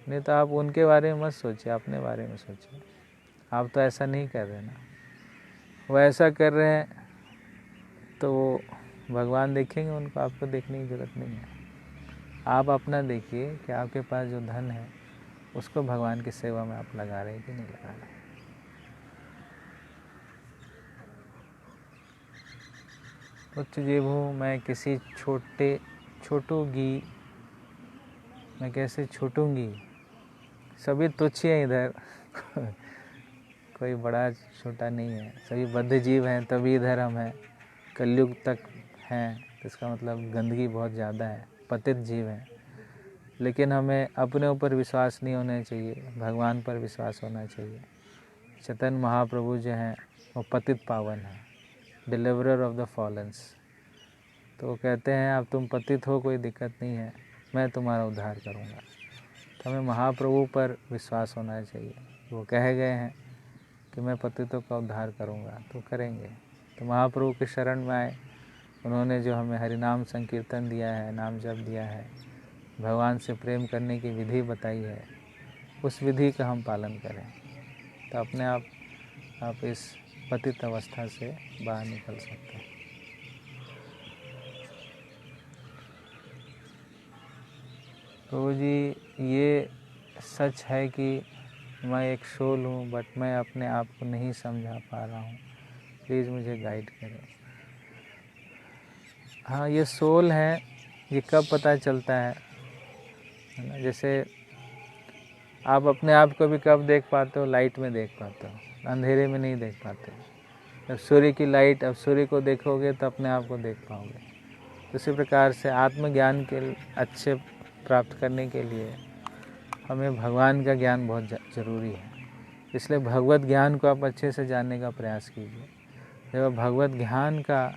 नहीं तो आप उनके बारे में मत सोचिए, अपने बारे में सोचिए। आप तो ऐसा नहीं कर रहे ना, वो ऐसा कर रहे हैं तो वो भगवान देखेंगे उनको, आपको देखने की ज़रूरत नहीं है। आप अपना देखिए कि आपके पास जो धन है उसको भगवान की सेवा में आप लगा रहे हैं कि नहीं लगा रहे। तुच्छ जीव हूँ मैं किसी छूटूंगी, मैं कैसे छूटूंगी, सभी तुच्छ हैं इधर कोई बड़ा छोटा नहीं है, सभी बद्ध जीव हैं, तभी इधर हम हैं, कलयुग तक हैं, तो इसका मतलब गंदगी बहुत ज़्यादा है, पतित जीव हैं। लेकिन हमें अपने ऊपर विश्वास नहीं होना चाहिए, भगवान पर विश्वास होना चाहिए। चैतन्य महाप्रभु जो हैं वो पतित पावन हैं, डिलीवरर ऑफ द फॉलन्स। तो वो कहते हैं अब तुम पतित हो, कोई दिक्कत नहीं है, मैं तुम्हारा उद्धार करूँगा। तो हमें महाप्रभु पर विश्वास होना चाहिए। वो कह गए हैं कि मैं पतितों का उद्धार करूँगा, तो करेंगे। तो महाप्रभु के शरण में आए, उन्होंने जो हमें हरिनाम संकीर्तन दिया है, नाम जप दिया है, भगवान से प्रेम करने की विधि बताई है, उस विधि का हम पालन करें तो अपने आप इस पतित अवस्था से बाहर निकल सकते हैं। प्रभु जी, ये सच है कि मैं एक सोल हूँ, बट मैं अपने आप को नहीं समझा पा रहा हूँ, प्लीज़ मुझे गाइड करें। हाँ, ये सोल है, ये कब पता चलता है ना? जैसे आप अपने आप को भी कब देख पाते हो? लाइट में देख पाते हो, अंधेरे में नहीं देख पाते। जब सूर्य की लाइट, अब सूर्य को देखोगे तो अपने आप को देख पाओगे। तो इसी प्रकार से आत्मज्ञान के अच्छे प्राप्त करने के लिए हमें भगवान का ज्ञान बहुत ज़रूरी है। इसलिए भगवत ज्ञान को आप अच्छे से जानने का प्रयास कीजिए। जब आप भगवत ज्ञान का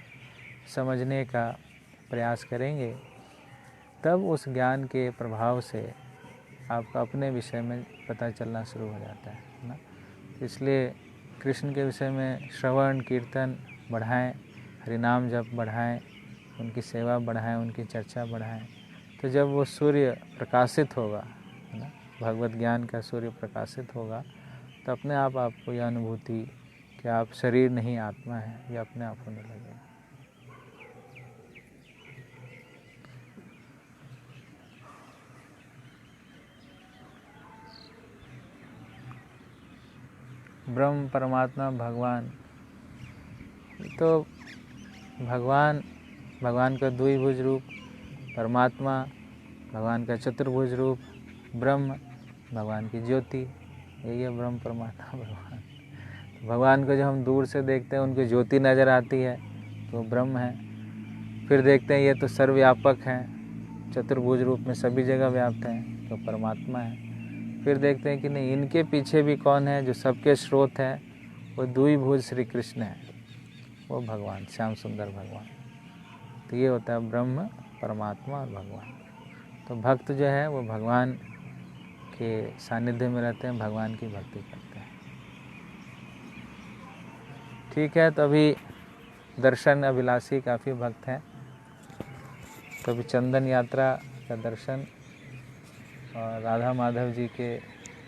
समझने का प्रयास करेंगे तब उस ज्ञान के प्रभाव से आपका अपने विषय में पता चलना शुरू हो जाता है ना। इसलिए कृष्ण के विषय में श्रवण कीर्तन बढ़ाएं, हरिनाम जप बढ़ाएं, उनकी सेवा बढ़ाएं, उनकी चर्चा बढ़ाएं। तो जब वो सूर्य प्रकाशित होगा है ना, भगवत ज्ञान का सूर्य प्रकाशित होगा, तो अपने आप आपको यह अनुभूति कि आप शरीर नहीं आत्मा है, ये अपने आप होने लगेगा। ब्रह्म परमात्मा भगवान, तो भगवान का द्विभुज रूप, परमात्मा भगवान का चतुर्भुज रूप, ब्रह्म भगवान की ज्योति, यही है ब्रह्म परमात्मा भगवान। भगवान को जब हम दूर से देखते हैं, उनकी ज्योति नज़र आती है तो ब्रह्म है। फिर देखते हैं ये तो सर्वव्यापक हैं, चतुर्भुज रूप में सभी जगह व्याप्त हैं, तो परमात्मा है। फिर देखते हैं कि नहीं, इनके पीछे भी कौन है जो सबके स्रोत है, वो द्विभुज श्री कृष्ण है, वो भगवान श्याम सुंदर भगवान। तो ये होता है ब्रह्म, परमात्मा और भगवान। तो भक्त जो है वो भगवान के सानिध्य में रहते हैं, भगवान की भक्ति करते हैं। ठीक है, तो अभी दर्शन अभिलाषी काफ़ी भक्त हैं, तो अभी चंदन यात्रा का दर्शन और राधा माधव जी के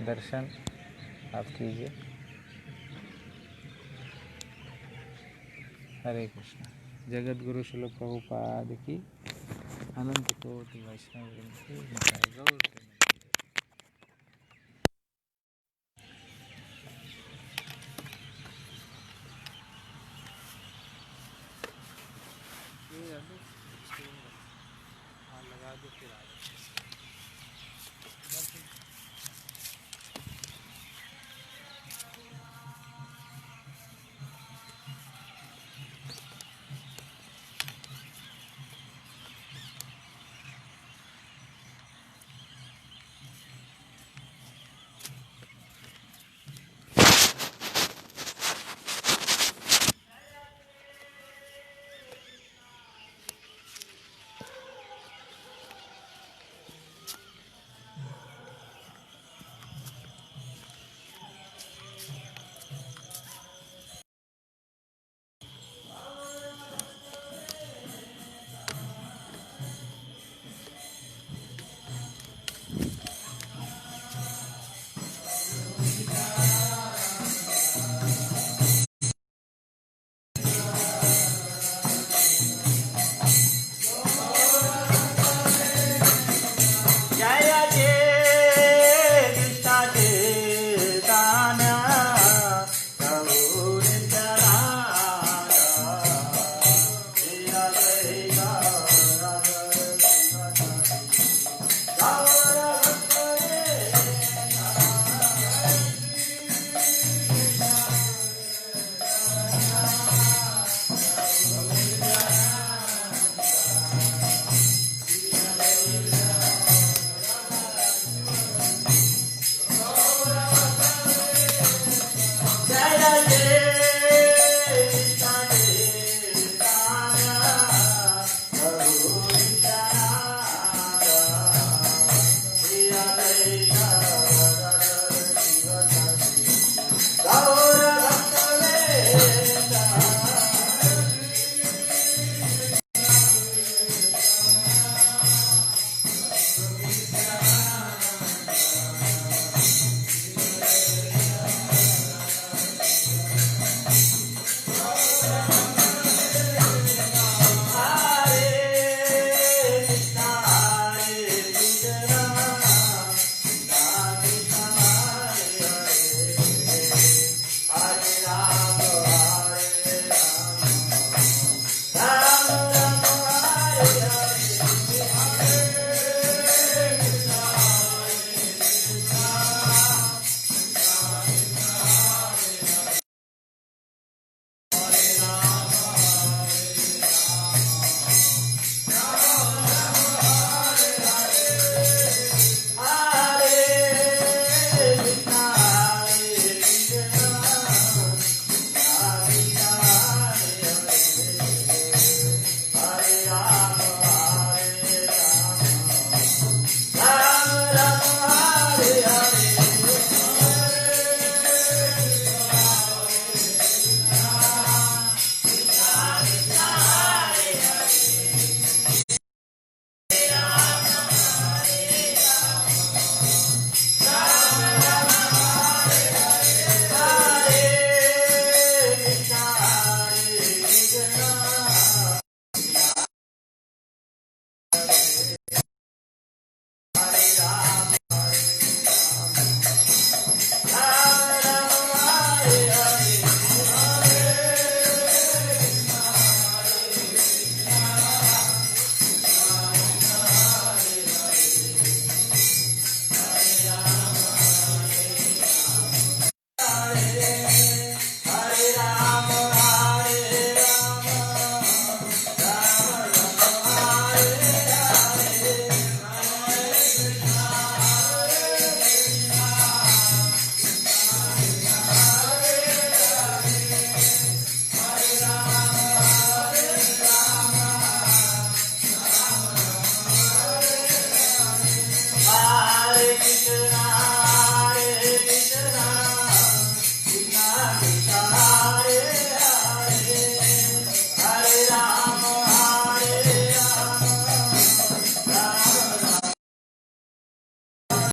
दर्शन आप कीजिए। हरे कृष्ण। जगत गुरु श्रील प्रभुपाद की अनंत कोटि वैष्णव वृंद की जय। गौर